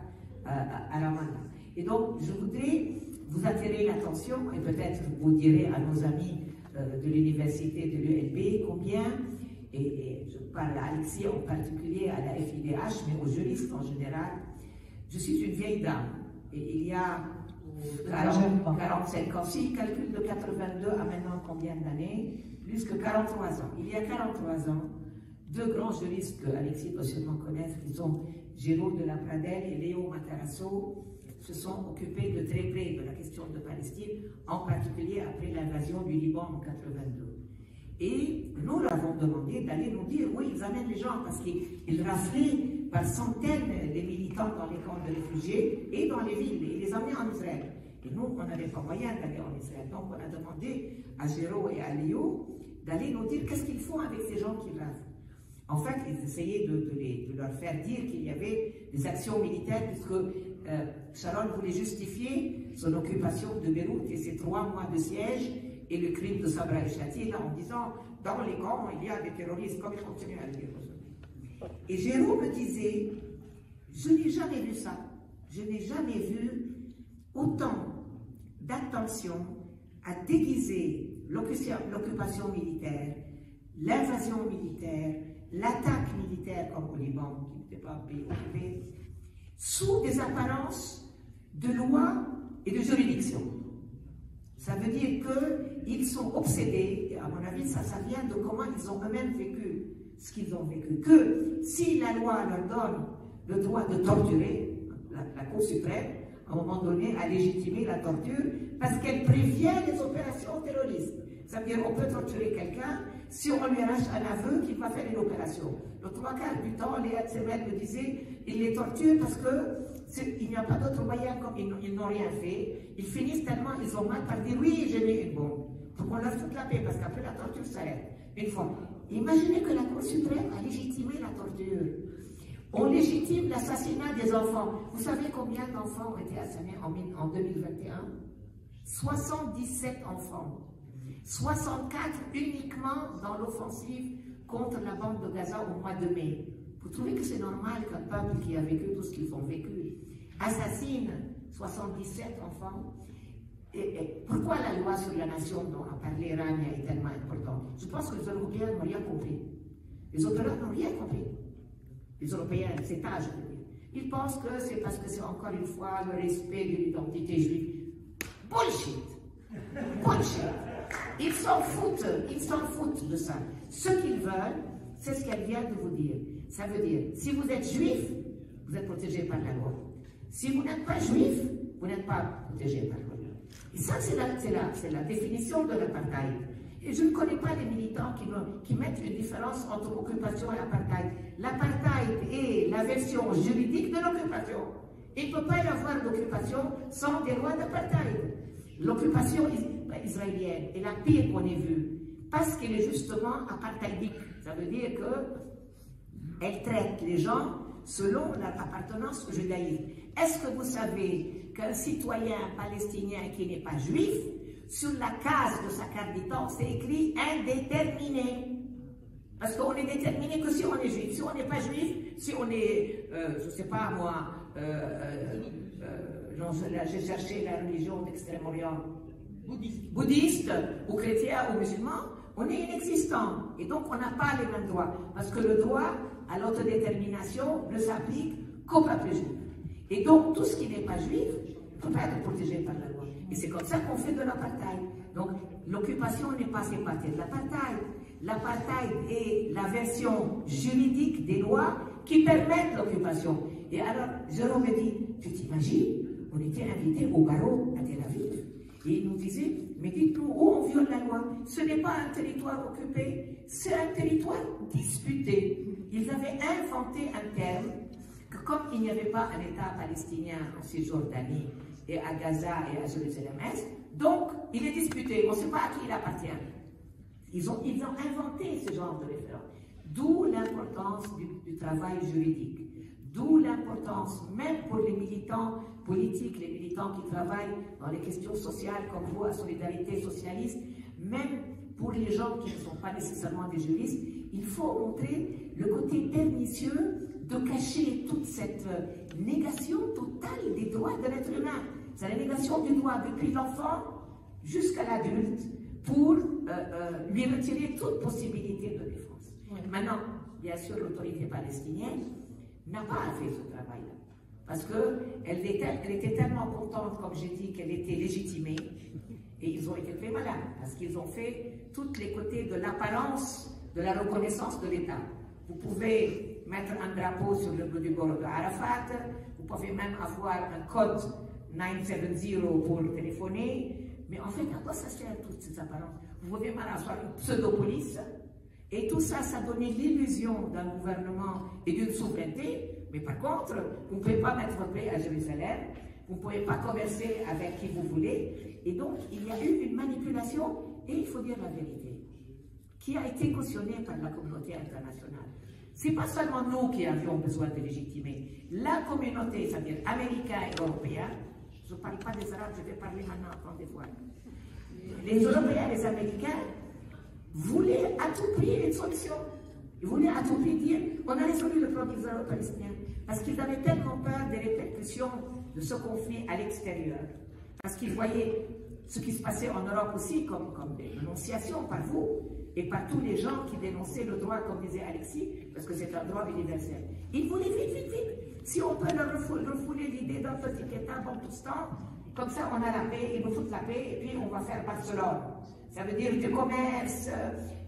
à Ramallah. Et donc, je voudrais vous attirer l'attention, et peut-être vous direz à nos amis de l'université de l'ULB combien, et je parle à Alexis en particulier, à la FIDH, mais aux juristes en général, je suis une vieille dame, et il y a 45 ans, si je calcule de 82 à maintenant combien d'années, plus que 43 ans. Il y a 43 ans, deux grands juristes que Alexis doit sûrement connaître, qui sont Géraud de la Pradelle et Léo Matarazzo, se sont occupés de très près de la question de Palestine, en particulier après l'invasion du Liban en 82. Et nous leur avons demandé d'aller nous dire, oui, ils amènent les gens, parce qu'ils raflaient par centaines les militants dans les camps de réfugiés et dans les villes, et les amenaient en Israël. Et nous, on n'avait pas moyen d'aller en Israël. Donc, on a demandé à Géraud et à Léo d'aller nous dire qu'est-ce qu'ils font avec ces gens qui raflent. En fait, ils essayaient de leur faire dire qu'il y avait des actions militaires, puisque Sharon voulait justifier son occupation de Beyrouth et ses 3 mois de siège et le crime de Sabra et Shatila en disant dans les camps il y a des terroristes, comme il continue à le dire aujourd'hui. Et Jérôme me disait, je n'ai jamais vu ça, je n'ai jamais vu autant d'attention à déguiser l'occupation militaire, l'invasion militaire, l'attaque militaire comme au Liban, qui n'était pas un pays occupé, sous des apparences de loi et de juridiction. Ça veut dire qu'ils sont obsédés, et à mon avis, ça vient de comment ils ont eux-mêmes vécu ce qu'ils ont vécu. Que si la loi leur donne le droit de torturer, la Cour suprême, à un moment donné, a légitimé la torture parce qu'elle prévient les opérations terroristes. Ça veut dire qu'on peut torturer quelqu'un si on lui arrache un aveu qu'il va faire une opération. Le 3/4 du temps, les HCML me disaient, ils les torturent parce qu'il n'y a pas d'autre moyen, comme ils n'ont rien fait. Ils finissent tellement, ils ont mal par dire, oui, j'ai mis une bombe. Pour qu'on leur foute la paix, parce qu'après la torture s'arrête. Une fois. Imaginez que la Cour suprême a légitimé la torture. On légitime l'assassinat des enfants. Vous savez combien d'enfants ont été assassinés en 2021? 77 enfants. 64 uniquement dans l'offensive contre la bande de Gaza au mois de mai. Vous trouvez que c'est normal qu'un peuple qui a vécu tout ce qu'ils ont vécu assassine 77 enfants? Et pourquoi la loi sur la nation dont a parlé Rania est tellement importante? Je pense que les Européens n'ont rien compris. Les Européens n'ont rien compris. Les Européens, c'est âge, je veux dire. Ils pensent que c'est parce que c'est encore une fois le respect de l'identité juive. Bullshit! Bullshit! Ils s'en foutent de ça. Ce qu'ils veulent, c'est ce qu'elle vient de vous dire. Ça veut dire, si vous êtes juif, vous êtes protégé par la loi. Si vous n'êtes pas juif, vous n'êtes pas protégé par la loi. Et ça, c'est la définition de l'apartheid. Et je ne connais pas les militants qui mettent une différence entre occupation et apartheid. L'apartheid est la version juridique de l'occupation. Il ne peut pas y avoir d'occupation sans des lois d'apartheid. L'occupation israélienne est la pire qu'on ait vue, parce qu'elle est justement apartheidique. Ça veut dire qu'elle traite les gens selon leur appartenance au judaïsme. Est-ce que vous savez qu'un citoyen palestinien qui n'est pas juif, sur la case de sa carte d'identité, c'est écrit indéterminé. Parce qu'on est déterminé que si on est juif. Si on n'est pas juif, si on est, je ne sais pas moi, j'ai cherché la religion d'Extrême-Orient, bouddhiste ou chrétien ou musulman, on est inexistant. Et donc on n'a pas les mêmes droits. Parce que le droit à l'autodétermination ne s'applique qu'au peuple juif. Et donc tout ce qui n'est pas juif ne peut pas être protégé par la loi. Et c'est comme ça qu'on fait de l'apartheid. Donc l'occupation n'est pas séparée de l'apartheid. L'apartheid est la version juridique des lois qui permettent l'occupation. Et alors, Jérôme me dit, tu t'imagines, on était invités au barreau à Tel Aviv. Et il nous disait, mais dites-nous où on viole la loi. Ce n'est pas un territoire occupé, c'est un territoire disputé. Ils avaient inventé un terme que comme il n'y avait pas un État palestinien en Cisjordanie et à Gaza et à Jérusalem-Est, donc il est disputé, on ne sait pas à qui il appartient. Ils ont inventé ce genre de référence. D'où l'importance du travail juridique. D'où l'importance, même pour les militants politiques, les militants qui travaillent dans les questions sociales, comme vous, à Solidarité Socialiste, même pour les gens qui ne sont pas nécessairement des juristes, il faut montrer le côté pernicieux de cacher toute cette négation totale des droits de l'être humain. C'est la négation du droit depuis l'enfant jusqu'à l'adulte pour lui retirer toute possibilité de défense. Oui. Maintenant, bien sûr, l'autorité palestinienne n'a pas fait ce travail-là. Parce qu'elle était tellement contente, comme j'ai dit, qu'elle était légitimée. Et ils ont été très malins, parce qu'ils ont fait tous les côtés de l'apparence de la reconnaissance de l'État. Vous pouvez mettre un drapeau sur le bout du bord de Arafat, vous pouvez même avoir un code 970 pour téléphoner, mais en fait, à quoi ça sert toutes ces apparences? Vous pouvez même avoir une pseudo-police, et tout ça, ça donnait l'illusion d'un gouvernement et d'une souveraineté, mais par contre, vous ne pouvez pas mettre votre pied à Jérusalem, vous ne pouvez pas converser avec qui vous voulez, et donc il y a eu une manipulation, et il faut dire la vérité, qui a été cautionnée par la communauté internationale. c'est pas seulement nous qui avions besoin de légitimer. La communauté, c'est-à-dire américains et européens, je ne parle pas des Arabes, je vais parler maintenant, attendez voir. Les Européens et les Américains voulaient à tout prix une solution. Ils voulaient à tout prix dire on a résolu le problème israélo-palestinien. Parce qu'ils avaient tellement peur des répercussions de ce conflit à l'extérieur. Parce qu'ils voyaient ce qui se passait en Europe aussi, comme des dénonciations par vous et par tous les gens qui dénonçaient le droit, comme disait Alexis, parce que c'est un droit universel. Ils voulaient vite. Si on peut leur refouler l'idée d'un petit État dans tout ce temps, comme ça on a la paix, ils nous foutent la paix, et puis on va faire Barcelone. Ça veut dire du commerce,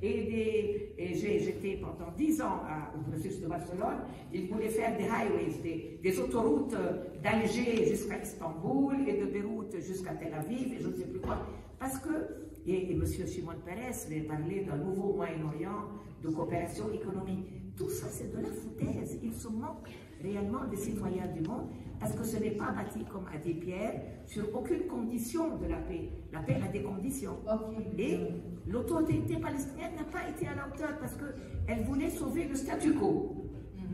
et j'étais pendant 10 ans au processus de Barcelone, ils voulaient faire des highways, des autoroutes d'Alger jusqu'à Istanbul et de Beyrouth jusqu'à Tel Aviv, et je ne sais plus quoi. Parce que, et M. Shimon Peres avait parlé d'un nouveau Moyen-Orient, de coopération économique. Tout ça, c'est de la foutaise. Ils se moquent réellement des citoyens du monde, parce que ce n'est pas bâti comme à des pierres, sur aucune condition de la paix. La paix a des conditions. Et l'autorité palestinienne n'a pas été à la hauteur, parce qu'elle voulait sauver le statu quo.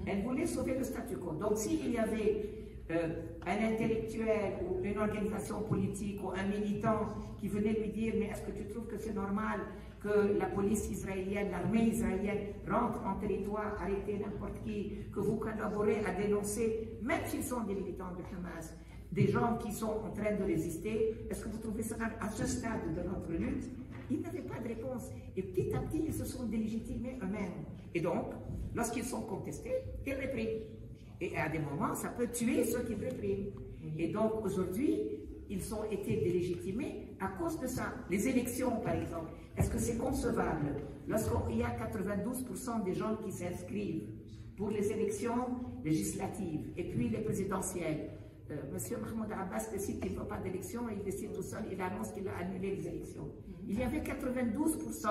Elle voulait sauver le statu quo. Donc s'il y avait un intellectuel ou une organisation politique ou un militant qui venait lui dire mais est-ce que tu trouves que c'est normal que la police israélienne, l'armée israélienne rentre en territoire, arrêter n'importe qui, que vous collaborez à dénoncer, même s'ils sont des militants de Hamas, des gens qui sont en train de résister, est-ce que vous trouvez ça à ce stade de notre lutte? Ils n'avaient pas de réponse. Et petit à petit, ils se sont délégitimés eux-mêmes. Et donc, lorsqu'ils sont contestés, ils répriment. Et à des moments, ça peut tuer ceux qui répriment. Et donc, aujourd'hui, ils ont été délégitimés à cause de ça. Les élections, par exemple, est-ce que c'est concevable lorsqu'il y a 92% des gens qui s'inscrivent pour les élections législatives et puis les présidentielles? Monsieur Mahmoud Abbas décide qu'il ne veut pas d'élection, il décide tout seul, il annonce qu'il a annulé les élections. Il y avait 92%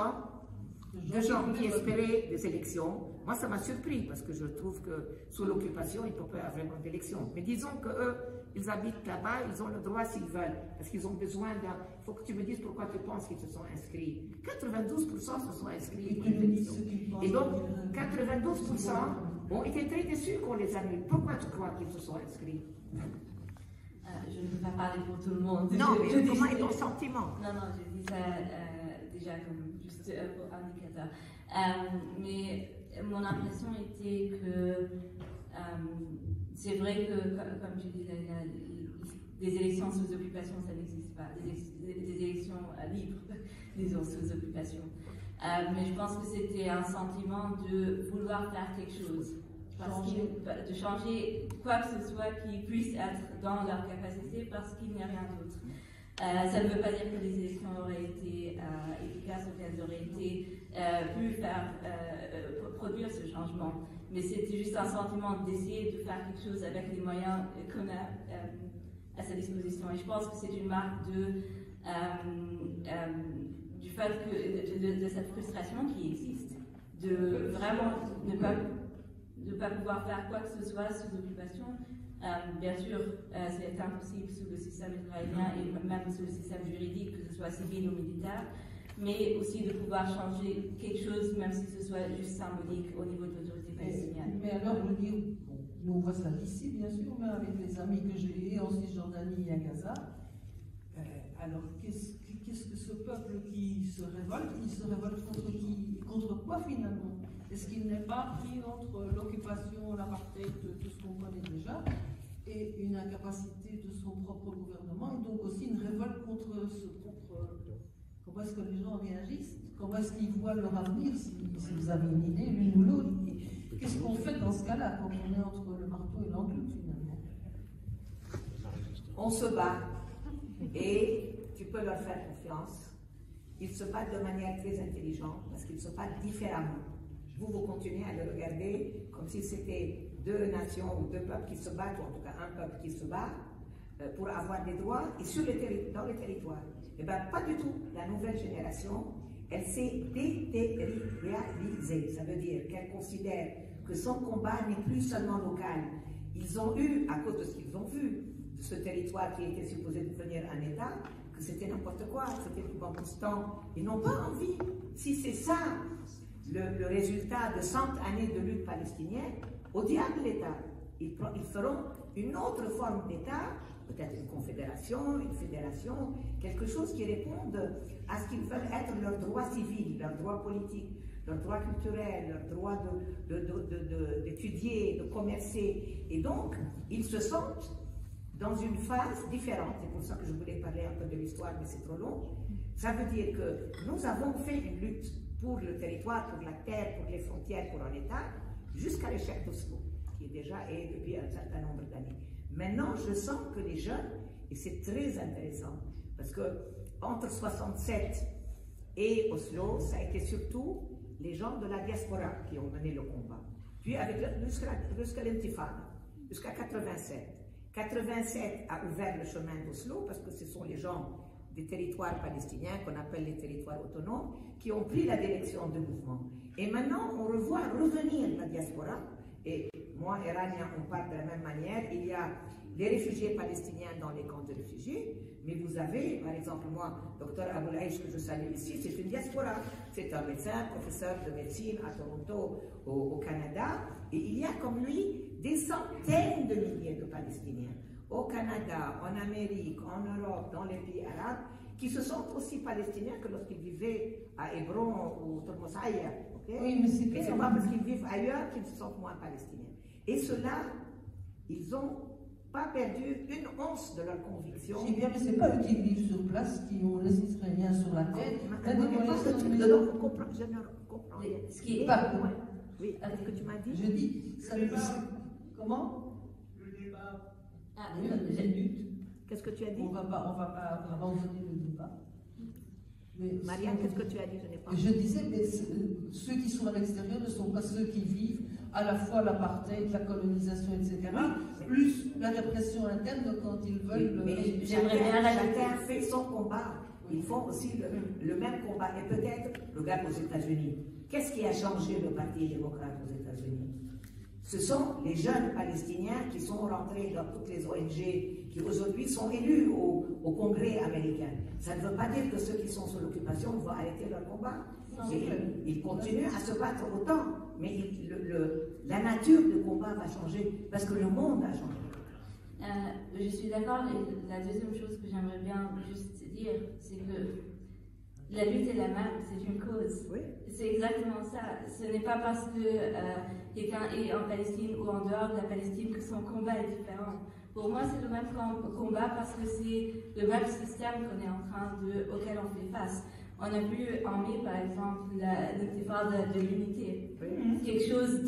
de gens qui espéraient des élections. Moi, ça m'a surpris parce que je trouve que sous l'occupation, il ne peut pas y avoir vraiment d'élections. Mais disons qu'eux, ils habitent là-bas, ils ont le droit s'ils veulent, parce qu'ils ont besoin d'un... Il faut que tu me dises pourquoi tu penses qu'ils se sont inscrits. 92% se sont inscrits pour les élections. Et donc, 92% ont été très déçus qu'on les annule. Pourquoi tu crois qu'ils se sont inscrits? Je ne peux pas parler pour tout le monde. Non, mais comment est ton sentiment? Non, je dis ça déjà comme juste pour indicateur. Mais mon impression était que c'est vrai que, comme je disais, des élections sous occupation, ça n'existe pas. Des élections libres, disons, sous occupation. Mais je pense que c'était un sentiment de vouloir faire quelque chose. De changer quoi que ce soit qui puisse être dans leur capacité parce qu'il n'y a rien d'autre. Ça ne veut pas dire que les élections auraient été efficaces ou qu'elles auraient été pu faire produire ce changement, mais c'était juste un sentiment d'essayer de faire quelque chose avec les moyens qu'on a à sa disposition. Et je pense que c'est une marque du fait de cette frustration qui existe, de vraiment ne pas pouvoir faire quoi que ce soit sous occupation. Bien sûr, c'est impossible sous le système israélien et même sous le système juridique, que ce soit civil ou militaire, mais aussi de pouvoir changer quelque chose, même si ce soit juste symbolique au niveau de l'autorité palestinienne. Mais alors, je veux dire, bon, nous on voit ça d'ici, bien sûr, mais avec les amis que j'ai en Cisjordanie et à Gaza, alors qu'est-ce que ce peuple qui se révolte contre qui, contre quoi finalement? Est-ce qu'il n'est pas pris entre l'occupation, l'apartheid, tout ce qu'on connaît déjà, et une incapacité de son propre gouvernement, et donc aussi une révolte contre ce propre... Comment est-ce que les gens réagissent? Comment est-ce qu'ils voient leur avenir, si vous avez une idée, l'une ou l'autre? Qu'est-ce qu'on fait dans ce cas-là, quand on est entre le marteau et l'enclume, finalement? On se bat, et tu peux leur faire confiance. Ils se battent de manière très intelligente, parce qu'ils se battent différemment. Vous continuez à le regarder comme si c'était deux nations ou deux peuples qui se battent, ou en tout cas un peuple qui se bat pour avoir des droits et dans les territoires. Eh bien, pas du tout. La nouvelle génération, elle s'est déterritorialisée. Ça veut dire qu'elle considère que son combat n'est plus seulement local. Ils ont eu, à cause de ce qu'ils ont vu, de ce territoire qui était supposé devenir un État, que c'était n'importe quoi, c'était du Bantoustan. Ils n'ont pas envie. Si c'est ça le résultat de 100 années de lutte palestinienne, au diable l'État. Ils feront une autre forme d'État, peut-être une confédération, une fédération, quelque chose qui réponde à ce qu'ils veulent être leurs droits civils, leurs droits politiques, leurs droits culturels, leurs droits d'étudier, de commercer. Et donc, ils se sentent dans une phase différente. C'est pour ça que je voulais parler un peu de l'histoire, mais c'est trop long. Ça veut dire que nous avons fait une lutte pour le territoire, pour la terre, pour les frontières, pour un État, jusqu'à l'échec d'Oslo, qui est déjà depuis un certain nombre d'années. Maintenant, je sens que les jeunes, et c'est très intéressant, parce que entre 67 et Oslo, ça a été surtout les gens de la diaspora qui ont mené le combat. Puis jusqu'à l'intifada, jusqu'à 87. 87 a ouvert le chemin d'Oslo, parce que ce sont les gens des territoires palestiniens, qu'on appelle les territoires autonomes, qui ont pris la direction du mouvement. Et maintenant, on revoit revenir la diaspora. Et moi et Rania, on parle de la même manière. Il y a les réfugiés palestiniens dans les camps de réfugiés, mais vous avez, par exemple, moi, docteur Aboulaïch, que je salue ici, c'est une diaspora. C'est un médecin, professeur de médecine à Toronto, au Canada, et il y a comme lui des centaines de milliers de Palestiniens au Canada, en Amérique, en Europe, dans les pays arabes, qui se sentent aussi palestiniens que lorsqu'ils vivaient à Hébron ou Tormosaya. Okay? Oui, mais c'est pas parce qu'ils vivent ailleurs qu'ils se sentent moins palestiniens. Et ceux-là, ils n'ont pas perdu une once de leur conviction. C'est bien, mais ce n'est pas eux qui vivent sur place, qui ont les Israéliens sur la tête. Je ne comprends rien. Ce qui est pas. Oui, ce que tu m'as dit. Je dis, ça ne passe. Comment? Qu'est-ce que tu as dit? On va pas abandonner le débat. Marianne, qu'est-ce que tu as dit? Je n'ai pas. Je disais, mais ceux qui sont à l'extérieur ne sont pas ceux qui vivent à la fois l'apartheid, la colonisation, etc., plus la répression interne quand ils veulent. Mais j'aimerais bien chacun fait son combat. Ils font aussi le même combat. Et peut-être, regarde aux États-Unis. Qu'est-ce qui a changé le Parti démocrate aux États-Unis? Ce sont les jeunes Palestiniens qui sont rentrés dans toutes les ONG, qui aujourd'hui sont élus au Congrès américain. Ça ne veut pas dire que ceux qui sont sous l'occupation vont arrêter leur combat. Ils continuent à se battre autant, mais la nature du combat va changer, parce que le monde a changé. Je suis d'accord, et la deuxième chose que j'aimerais bien juste dire, c'est que la lutte est la même, c'est une cause. Oui. C'est exactement ça. Ce n'est pas parce que quelqu'un est en Palestine ou en dehors de la Palestine que son combat est différent. Pour moi, c'est le même combat parce que c'est le même système qu'on est en train auquel on fait face. On a vu en mai, par exemple, l'intifada de l'unité. Oui. Quelque chose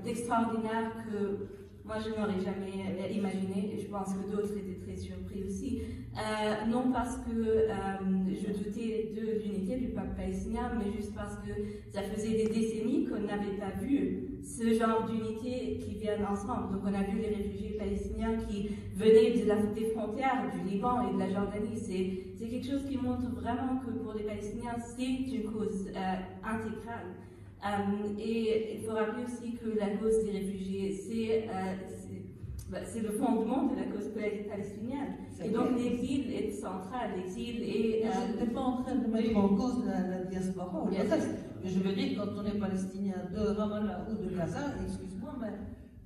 d'extraordinaire que moi, je n'aurais jamais imaginé, et je pense que d'autres étaient très surpris aussi. Non parce que je doutais de l'unité du peuple palestinien, mais juste parce que ça faisait des décennies qu'on n'avait pas vu ce genre d'unité qui viennent ensemble. Donc on a vu les réfugiés palestiniens qui venaient des frontières du Liban et de la Jordanie. C'est quelque chose qui montre vraiment que pour les Palestiniens, c'est une cause intégrale. Et il faut rappeler aussi que la cause des réfugiés, c'est le fondement de la cause palestinienne. Et donc l'exil est central, l'exil est... Je n'étais pas en train de mettre en cause la diaspora, mais je veux dire, quand on est palestinien de Ramallah ou de Gaza, excuse-moi, mais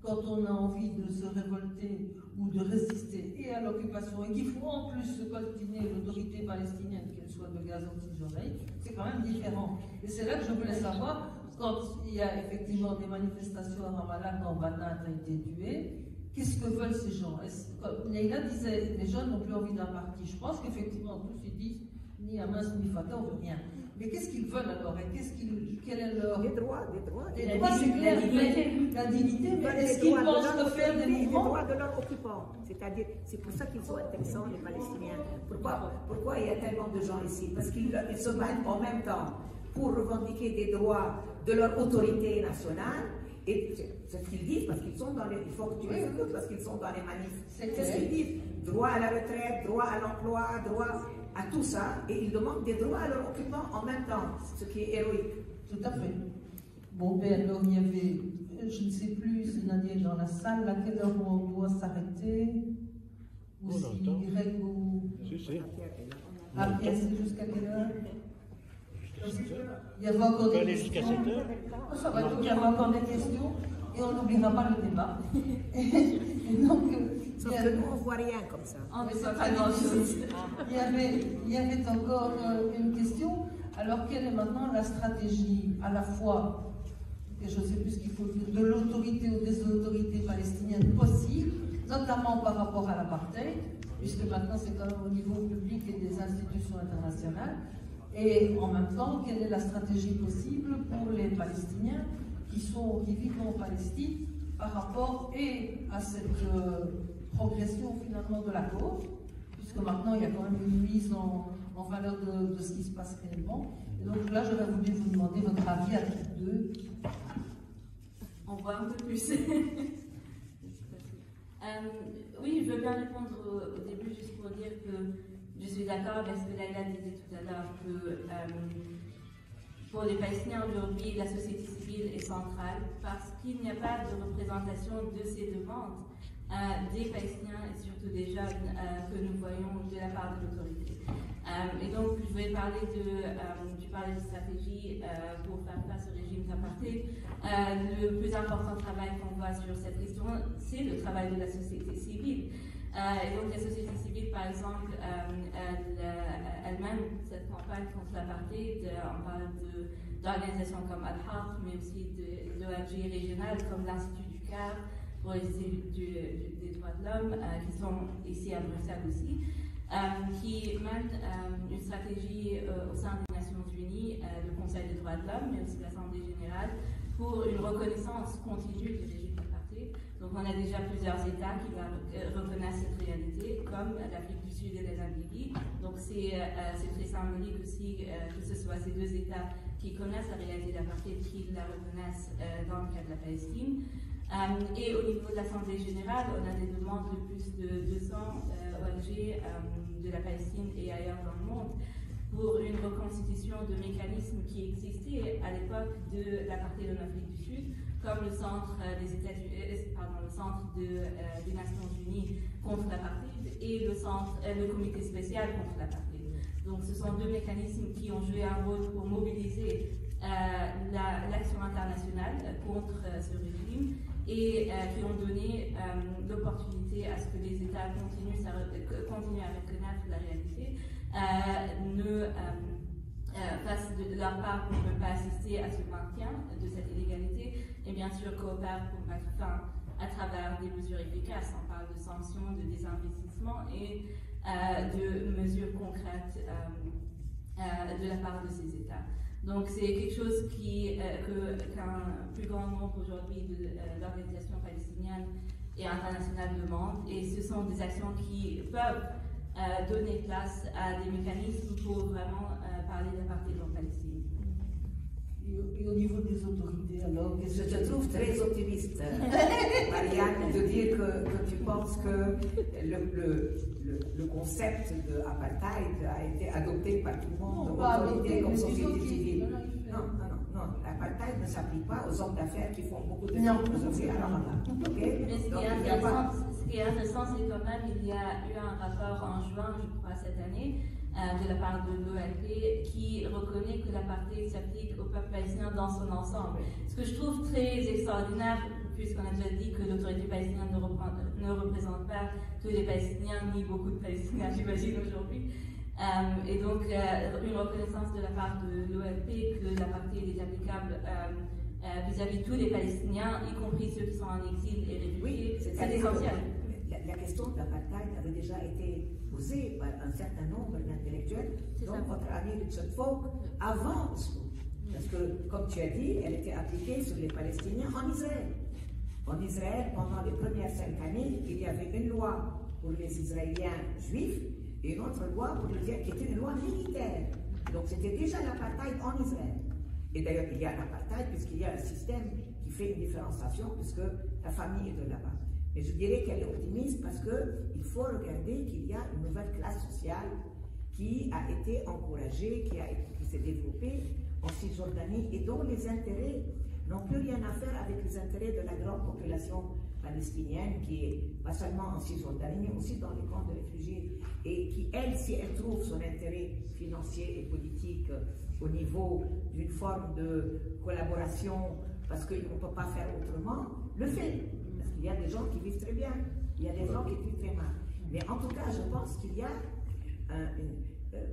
quand on a envie de se révolter ou de résister et à l'occupation, et qu'il faut en plus se coltiner l'autorité palestinienne, qu'elle soit de Gaza ou de Cisjordanie, c'est quand même différent. Et c'est là que je voulais savoir, quand il y a effectivement des manifestations à Ramallah, quand Banat a été tué, qu'est-ce que veulent ces gens? Neila disait, les jeunes n'ont plus envie d'un parti. Je pense qu'effectivement, tous ils disent, ni Hamas ni Fatah, on ne veut rien. Mais qu'est-ce qu'ils veulent alors? Et quel est leur... Des droits. Des droits, c'est clair. La dignité, mais est-ce qu'ils pensent refaire des mouvements? Les droits de leurs occupants. C'est-à-dire, c'est pour ça qu'ils sont intéressants, les Palestiniens. Pourquoi il y a tellement de gens ici? Parce qu'ils se battent en même temps pour revendiquer des droits de leur autorité nationale. Et c'est ce qu'ils disent, parce qu'ils sont dans les... Il faut que tu les écoutes, parce qu'ils sont dans les manifs. C'est ce qu'ils disent. Droit à la retraite, droit à l'emploi, droit à tout ça. Et ils demandent des droits à leurs occupants en même temps, ce qui est héroïque. Tout à fait. Bon, ben alors il y avait, je ne sais plus, c'est Nadia dans la salle, à quelle heure on doit s'arrêter? Ou si Y ou... Si. Ah, c'est jusqu'à quelle heure? Il y avait encore des questions. Ça va, donc il y avait encore des questions et on n'oubliera pas le débat. Et donc, sauf que nous, on ne voit rien comme ça. On ne voit pas grand-chose. Il y avait encore une question. Alors, quelle est maintenant la stratégie à la fois, et je ne sais plus ce qu'il faut dire, de l'autorité ou des autorités palestiniennes possibles, notamment par rapport à l'apartheid, puisque maintenant c'est quand même au niveau public et des institutions internationales, et en même temps, quelle est la stratégie possible pour les Palestiniens qui vivent en Palestine par rapport et à cette progression finalement de la cause, puisque maintenant il y a quand même une mise en valeur de ce qui se passe réellement. Et donc là, j'aurais voulu vous demander votre avis à tous deux. On voit un peu plus. Oui, je veux bien répondre au début juste pour dire que je suis d'accord avec ce que Laila disait tout à l'heure, que pour les Palestiniens aujourd'hui, la société civile est centrale parce qu'il n'y a pas de représentation de ces demandes des Palestiniens et surtout des jeunes que nous voyons de la part de l'autorité. Et donc, je vais parler tu parlais de stratégie pour faire face au régime d'apartheid. Le plus important travail qu'on voit sur cette question, c'est le travail de la société civile. Et donc, la société civile, par exemple, elle mène cette campagne contre l'apartheid. On parle d'organisations comme Al-Haq, mais aussi d'ONG régionales comme l'Institut du Caire pour les élus des droits de l'homme, qui sont ici à Bruxelles aussi, qui mènent une stratégie au sein des Nations Unies, le Conseil des droits de l'homme, mais aussi l'Assemblée générale, pour une reconnaissance continue du régime d'apartheid. Donc on a déjà plusieurs États qui reconnaissent cette réalité, comme l'Afrique du Sud et la Namibie. Donc c'est très symbolique aussi que ce soit ces deux États qui connaissent la réalité d'apartheid, qui la reconnaissent dans le cas de la Palestine. Et au niveau de l'Assemblée générale, on a des demandes de plus de 200 ONG de la Palestine et ailleurs dans le monde pour une reconstitution de mécanismes qui existaient à l'époque de l'apartheid en Afrique du Sud, comme le centre le centre des Nations Unies contre l'apartheid et le comité spécial contre l'apartheid. Donc ce sont deux mécanismes qui ont joué un rôle pour mobiliser l'action internationale contre ce régime et qui ont donné l'opportunité à ce que les États continuent à reconnaître la réalité, fassent de leur part pour ne pas assister à ce maintien de cette illégalité et bien sûr coopèrent pour mettre fin à travers des mesures efficaces. On parle de sanctions, de désinvestissement et de mesures concrètes de la part de ces États. Donc c'est quelque chose qu'un plus grand nombre aujourd'hui d'organisations palestiniennes et internationales demandent, et ce sont des actions qui peuvent donner place à des mécanismes pour vraiment parler d'apartheid en Palestine. Et au niveau des autorités, alors, je te trouve très optimiste, Marianne, de dire que tu penses que le concept de apartheid a été adopté par tout le monde, autorité comme société civile. Non, l'apartheid ne s'applique pas aux hommes d'affaires qui font beaucoup de philosophie. Mais ce qui est intéressant, c'est quand même il y a eu un rapport en juin, je crois, cette année, de la part de l'OLP qui reconnaît que l'apartheid s'applique au peuple palestinien dans son ensemble. Ce que je trouve très extraordinaire, puisqu'on a déjà dit que l'autorité palestinienne ne représente pas tous les Palestiniens, ni beaucoup de Palestiniens, j'imagine, aujourd'hui. Et donc, une reconnaissance de la part de l'OLP que l'apartheid est applicable vis-à-vis de tous les Palestiniens, y compris ceux qui sont en exil et réfugiés, oui, c'est essentiel. La question de l'apartheid avait déjà été posée par un certain nombre d'intellectuels, dont votre ami Richard Falk, avant Oslo. Parce que, comme tu as dit, elle était appliquée sur les Palestiniens en Israël. En Israël, pendant les premières 5 années, il y avait une loi pour les Israéliens juifs et une autre loi pour qui était une loi militaire. Donc c'était déjà l'apartheid en Israël. Et d'ailleurs, il y a l'apartheid puisqu'il y a un système qui fait une différenciation puisque la famille est de là-bas. Mais je dirais qu'elle est optimiste parce qu'il faut regarder qu'il y a une nouvelle classe sociale qui a été encouragée, qui s'est développée en Cisjordanie et dont les intérêts n'ont plus rien à faire avec les intérêts de la grande population palestinienne qui est pas seulement en Cisjordanie, mais aussi dans les camps de réfugiés et qui, elle, si elle trouve son intérêt financier et politique au niveau d'une forme de collaboration, parce qu'on ne peut pas faire autrement, le fait. Parce qu'il y a des gens qui vivent très bien, il y a des gens qui vivent très mal. Mais en tout cas, je pense qu'il y a,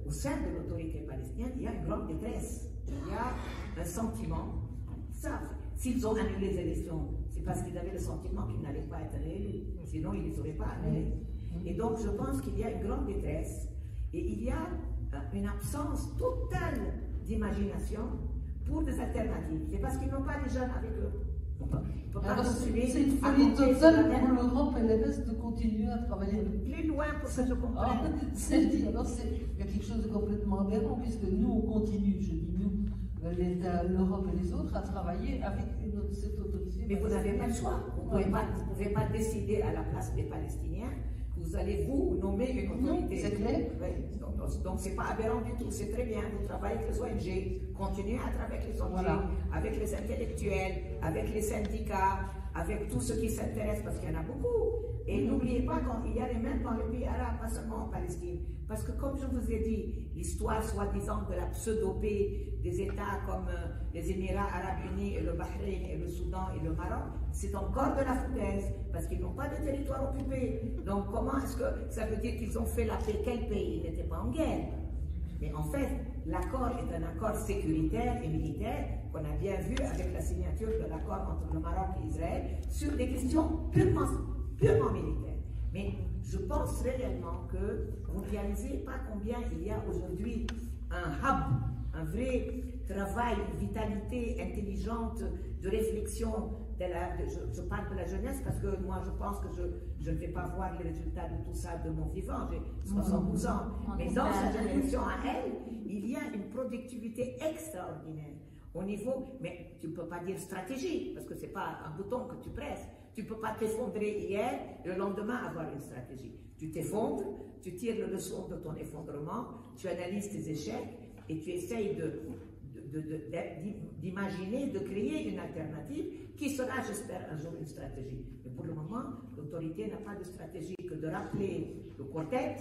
au sein de l'autorité palestinienne, il y a une grande détresse. Il y a un sentiment, ça, s'ils ont annulé les élections, c'est parce qu'ils avaient le sentiment qu'ils n'allaient pas être réélus, sinon ils ne les auraient pas annulés. Et donc je pense qu'il y a une grande détresse et il y a une absence totale d'imagination pour des alternatives. C'est parce qu'ils n'ont pas les jeunes avec eux. C'est une folie totale pour l'Europe et le reste de continuer à travailler. Plus loin pour que je comprenne. Il y a quelque chose de complètement aberrant, puisque nous, on continue, je dis nous, l'Europe et les autres, à travailler avec cette autorité. Mais vous n'avez pas le choix. Vous ne pouvez pas décider à la place des Palestiniens que vous allez vous nommer une autorité. C'est clair. Oui. Donc c'est pas aberrant du tout, c'est très bien. Vous travaillez avec les ONG, continuez à travailler avec les ONG, voilà, avec les intellectuels, avec les syndicats, avec tous ceux qui s'intéressent, parce qu'il y en a beaucoup. Et n'oubliez pas qu'il y a les mêmes dans les pays arabes, pas seulement en Palestine. Parce que comme je vous ai dit, l'histoire soi-disant de la pseudo-paix des États comme les Émirats arabes unis, et le Bahreïn, et le Soudan, et le Maroc, c'est encore de la foutaise, parce qu'ils n'ont pas de territoire occupé. Donc comment est-ce que ça veut dire qu'ils ont fait la paix? Quel pays? Ils n'étaient pas en guerre. Mais en fait, l'accord est un accord sécuritaire et militaire qu'on a bien vu avec la signature de l'accord entre le Maroc et Israël sur des questions purement militaires. Mais je pense réellement que vous ne réalisez pas combien il y a aujourd'hui un hub, un vrai travail, une vitalité intelligente de réflexion. Je parle de la jeunesse parce que moi je pense que je ne vais pas voir les résultats de tout ça de mon vivant, j'ai 72 ans. Mais dans cette génération à elle, il y a une productivité extraordinaire au niveau, mais tu ne peux pas dire stratégie, parce que ce n'est pas un bouton que tu presses. Tu ne peux pas t'effondrer hier et le lendemain avoir une stratégie. Tu t'effondres, tu tires le leçon de ton effondrement, tu analyses tes échecs et tu essayes d'imaginer, de créer une alternative qui sera, j'espère, un jour une stratégie. Mais pour le moment, l'autorité n'a pas de stratégie que de rappeler le quartet,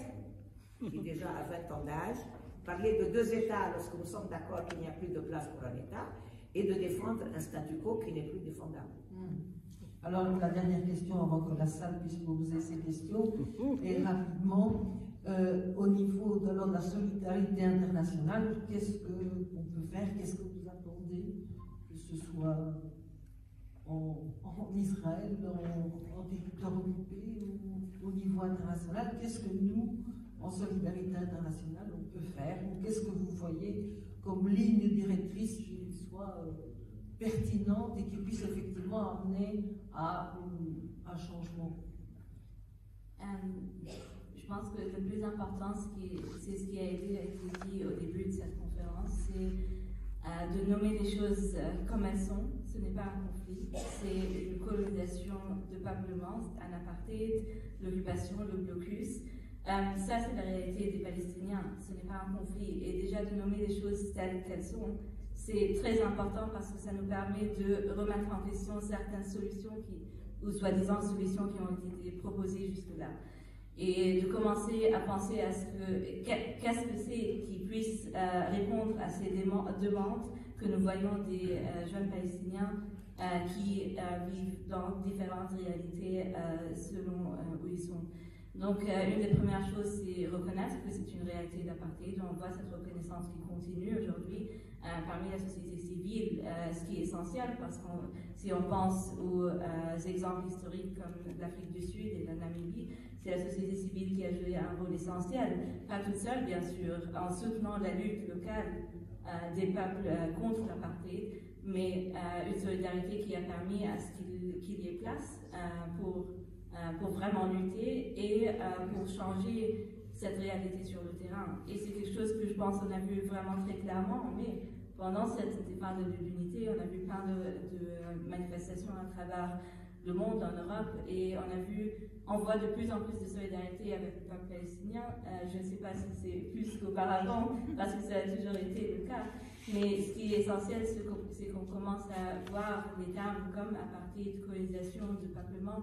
qui déjà a 20 ans d'âge, parler de 2 États lorsque nous sommes d'accord qu'il n'y a plus de place pour un État, et de défendre un statu quo qui n'est plus défendable. Alors, la dernière question, avant que la salle puisse poser ses questions, et rapidement, au niveau de la solidarité internationale, qu'est-ce qu'on peut faire? Qu'est-ce que vous attendez, que ce soit en Israël, en territoire occupé, ou au niveau international? Qu'est-ce que nous, en solidarité internationale, on peut faire? Ou qu'est-ce que vous voyez comme ligne directrice qui soit pertinente et qui puisse effectivement amener à un changement? Je pense que le plus important, c'est ce qui a été dit au début de cette conférence, c'est de nommer les choses comme elles sont. Ce n'est pas un conflit, c'est une colonisation de peuplement, un apartheid, l'occupation, le blocus. Ça, c'est la réalité des Palestiniens, ce n'est pas un conflit. Et déjà de nommer les choses telles qu'elles sont, c'est très important parce que ça nous permet de remettre en question certaines solutions ou soi-disant solutions qui ont été proposées jusque-là. Et de commencer à penser à qu'est-ce que c'est qui puisse répondre à ces demandes que nous voyons des jeunes Palestiniens qui vivent dans différentes réalités selon où ils sont. Donc, une des premières choses, c'est reconnaître que c'est une réalité d'apartheid. On voit cette reconnaissance qui continue aujourd'hui parmi la société civile, ce qui est essentiel parce que si on pense aux exemples historiques comme l'Afrique du Sud et la Namibie, c'est la société civile qui a joué un rôle essentiel, pas toute seule bien sûr, en soutenant la lutte locale des peuples contre l'apartheid, mais une solidarité qui a permis à ce qu'il y ait place pour vraiment lutter et pour changer cette réalité sur le terrain. Et c'est quelque chose que je pense qu'on a vu vraiment très clairement, mais pendant cette défense de l'unité, on a vu plein de manifestations à travers le monde, en Europe, et on voit de plus en plus de solidarité avec le peuple palestinien. Je ne sais pas si c'est plus qu'auparavant, parce que ça a toujours été le cas, mais ce qui est essentiel, c'est qu'on commence à voir des termes comme apartheid, colonisation, de peuplement,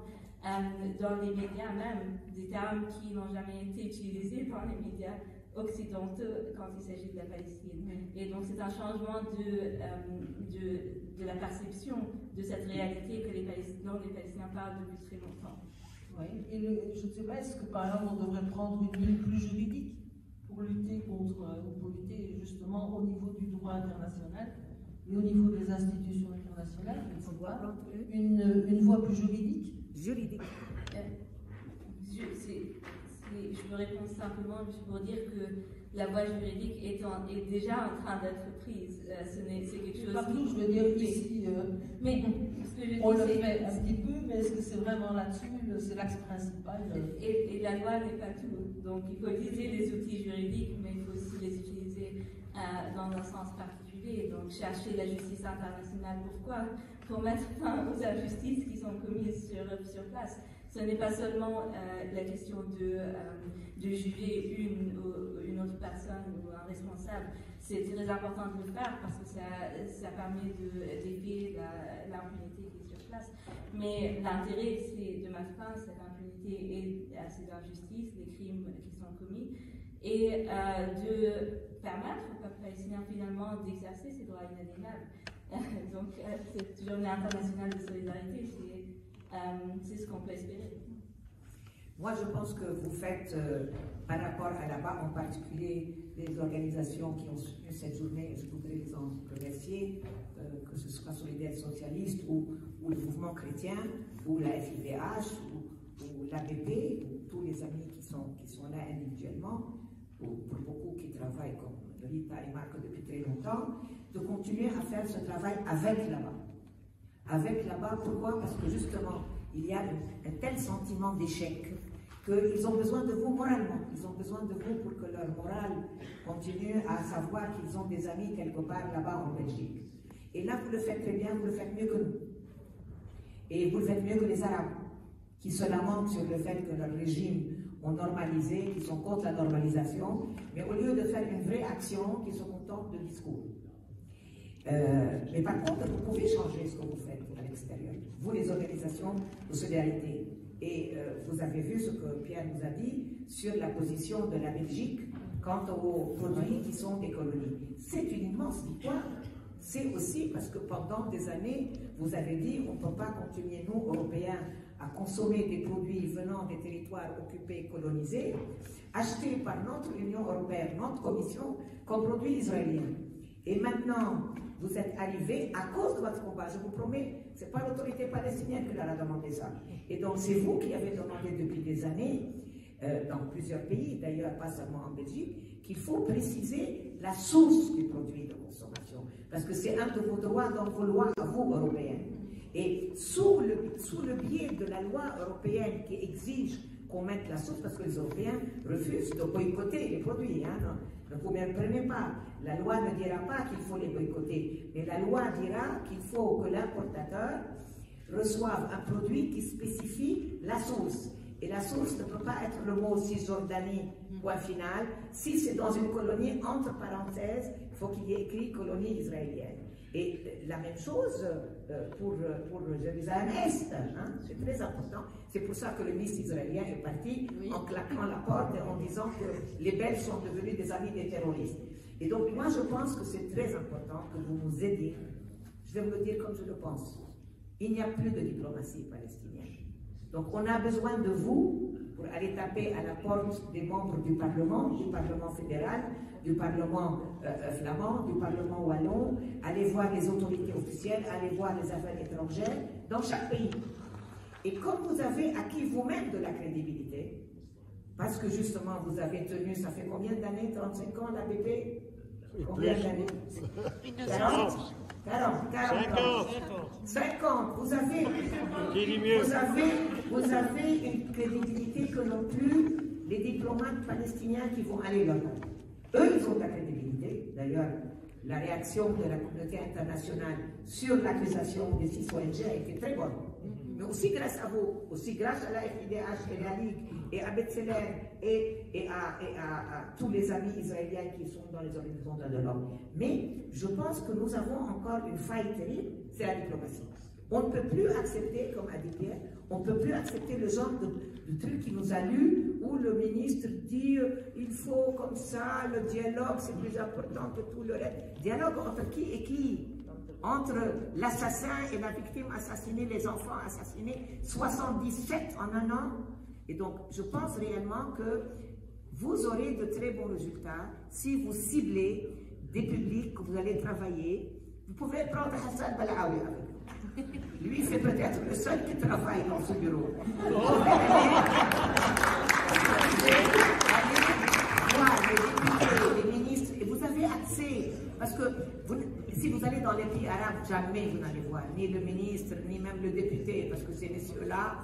dans les médias même, des termes qui n'ont jamais été utilisés dans les médias occidentaux quand il s'agit de la Palestine. Et donc c'est un changement de la perception de cette réalité que dont les Palestiniens parlent depuis très longtemps. Oui, et je ne sais pas, est-ce que par exemple on devrait prendre une ligne plus juridique pour lutter justement au niveau du droit international et au niveau des institutions internationales, une voie plus juridique? Juridique. Je me réponds simplement juste pour dire que la voie juridique est déjà en train d'être prise. C'est quelque chose. Partout, je veux dire ici. Mais ce que je dis, on le fait un petit peu, mais est-ce que c'est vraiment là-dessus, c'est l'axe principal? Et la loi n'est pas tout. Donc il faut utiliser les outils juridiques, mais il faut aussi les utiliser dans un sens particulier. Donc chercher la justice internationale. Pourquoi? Pour mettre fin aux injustices qui sont commises sur place. Ce n'est pas seulement la question de juger une autre personne ou un responsable. C'est très important de le faire parce que ça permet d'éviter l'impunité qui est sur place. Mais l'intérêt, c'est de mettre fin à cette impunité et à ces injustices, les crimes qui sont commis, et de permettre au peuple palestinien finalement d'exercer ses droits inaliénables. Donc, cette journée internationale de solidarité, c'est ce qu'on peut espérer. Moi, je pense que vous faites, par rapport à là-bas, en particulier les organisations qui ont soutenu cette journée, je voudrais les en remercier, que ce soit Solidaires Socialistes ou le mouvement chrétien, ou la FIDH, ou l'ABP, ou tous les amis qui sont là individuellement, ou pour beaucoup qui travaillent comme Rita et Marc depuis très longtemps, de continuer à faire ce travail avec là-bas. Avec là-bas, pourquoi? Parce que justement, il y a un tel sentiment d'échec qu'ils ont besoin de vous moralement. Ils ont besoin de vous pour que leur morale continue à savoir qu'ils ont des amis quelque part là-bas en Belgique. Et là, vous le faites très bien, vous le faites mieux que nous. Et vous le faites mieux que les Arabes, qui se lamentent sur le fait que leur régime ont normalisé, qui sont contre la normalisation, mais au lieu de faire une vraie action, qui se contentent de discours. Mais par contre, vous pouvez changer ce que vous faites à l'extérieur. Vous, les organisations de solidarité. Et vous avez vu ce que Pierre nous a dit sur la position de la Belgique quant aux produits qui sont des colonies. C'est une immense victoire. C'est aussi parce que pendant des années, vous avez dit on ne peut pas continuer, nous, Européens, à consommer des produits venant des territoires occupés, colonisés, achetés par notre Union européenne, notre Commission, comme produits israéliens. Et maintenant, vous êtes arrivés à cause de votre combat, je vous promets, ce n'est pas l'autorité palestinienne qui leur a demandé ça. Et donc c'est vous qui avez demandé depuis des années, dans plusieurs pays, d'ailleurs pas seulement en Belgique, qu'il faut préciser la source du produit de consommation. Parce que c'est un de vos droits dans vos lois à vous, Européens. Et sous le biais de la loi européenne qui exige qu'on mette la source, parce que les Européens refusent de boycotter les produits. Hein, ne vous méprenez pas. La loi ne dira pas qu'il faut les boycotter, mais la loi dira qu'il faut que l'importateur reçoive un produit qui spécifie la source. Et la source ne peut pas être le mot Cisjordanie, point final. Si c'est dans une colonie, entre parenthèses, il faut qu'il y ait écrit colonie israélienne. Et la même chose pour Jérusalem-Est, hein, c'est très important. C'est pour ça que le ministre israélien est parti en claquant la porte et en disant que les Belges sont devenus des amis des terroristes. Et donc moi je pense que c'est très important que vous nous aidiez. Je vais vous le dire comme je le pense. Il n'y a plus de diplomatie palestinienne. Donc on a besoin de vous pour aller taper à la porte des membres du Parlement fédéral, du Parlement flamand, du Parlement wallon, aller voir les autorités officielles, aller voir les affaires étrangères dans chaque pays. Et comme vous avez acquis vous-même de la crédibilité, parce que justement vous avez tenu, ça fait combien d'années, 35 ans l'ABP? Combien d'années? 40? 50. Vous avez une crédibilité que n'ont plus les diplomates palestiniens qui vont aller là-bas. Eux, ils ont de la crédibilité. D'ailleurs, la réaction de la communauté internationale sur l'accusation des 6 ONG a été très bonne. Mais aussi grâce à vous, aussi grâce à la FIDH et la Ligue, et à Betzeler, et à tous les amis israéliens qui sont dans les organisations de l'homme. Mais je pense que nous avons encore une faille terrible, c'est la diplomatie. On ne peut plus accepter, comme a dit Pierre, on ne peut plus accepter le genre de truc qui nous a lu, où le ministre dit il il faut comme ça, le dialogue c'est plus important que tout le reste. Dialogue entre qui et qui? Entre l'assassin et la victime assassinée, les enfants assassinés, 77 en un an. Et donc, je pense réellement que vous aurez de très bons résultats si vous ciblez des publics que vous allez travailler. Vous pouvez prendre Hassan Balaoui avec vous. Lui, c'est peut-être le seul qui travaille dans ce bureau. Vous pouvez aller voir les députés, les ministres, et vous avez accès. Parce que si vous allez dans les pays arabes, jamais vous n'allez voir ni le ministre, ni même le député, parce que ces messieurs-là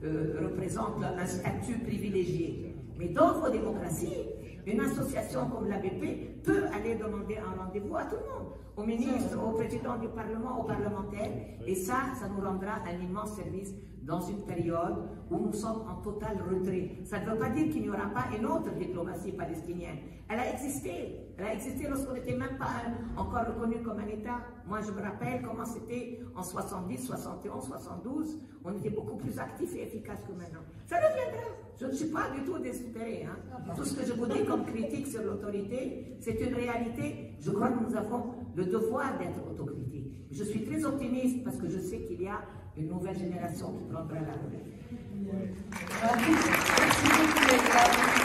représentent un statut privilégié. Mais dans vos démocraties, une association comme l'ABP peut aller demander un rendez-vous à tout le monde, au ministre, au président du Parlement, aux parlementaires, et ça nous rendra un immense service dans une période où nous sommes en total retrait. Ça ne veut pas dire qu'il n'y aura pas une autre diplomatie palestinienne. Elle a existé lorsqu'on n'était même pas encore reconnu comme un État. Moi, je me rappelle comment c'était en 70, 71, 72. On était beaucoup plus actifs et efficaces que maintenant. Ça reviendra. Je ne suis pas du tout désespérée. Tout ce que je vous dis comme critique sur l'autorité, c'est une réalité. Je crois que nous avons le devoir d'être autocritiques. Je suis très optimiste parce que je sais qu'il y a une nouvelle génération qui prendra la relève. Merci beaucoup.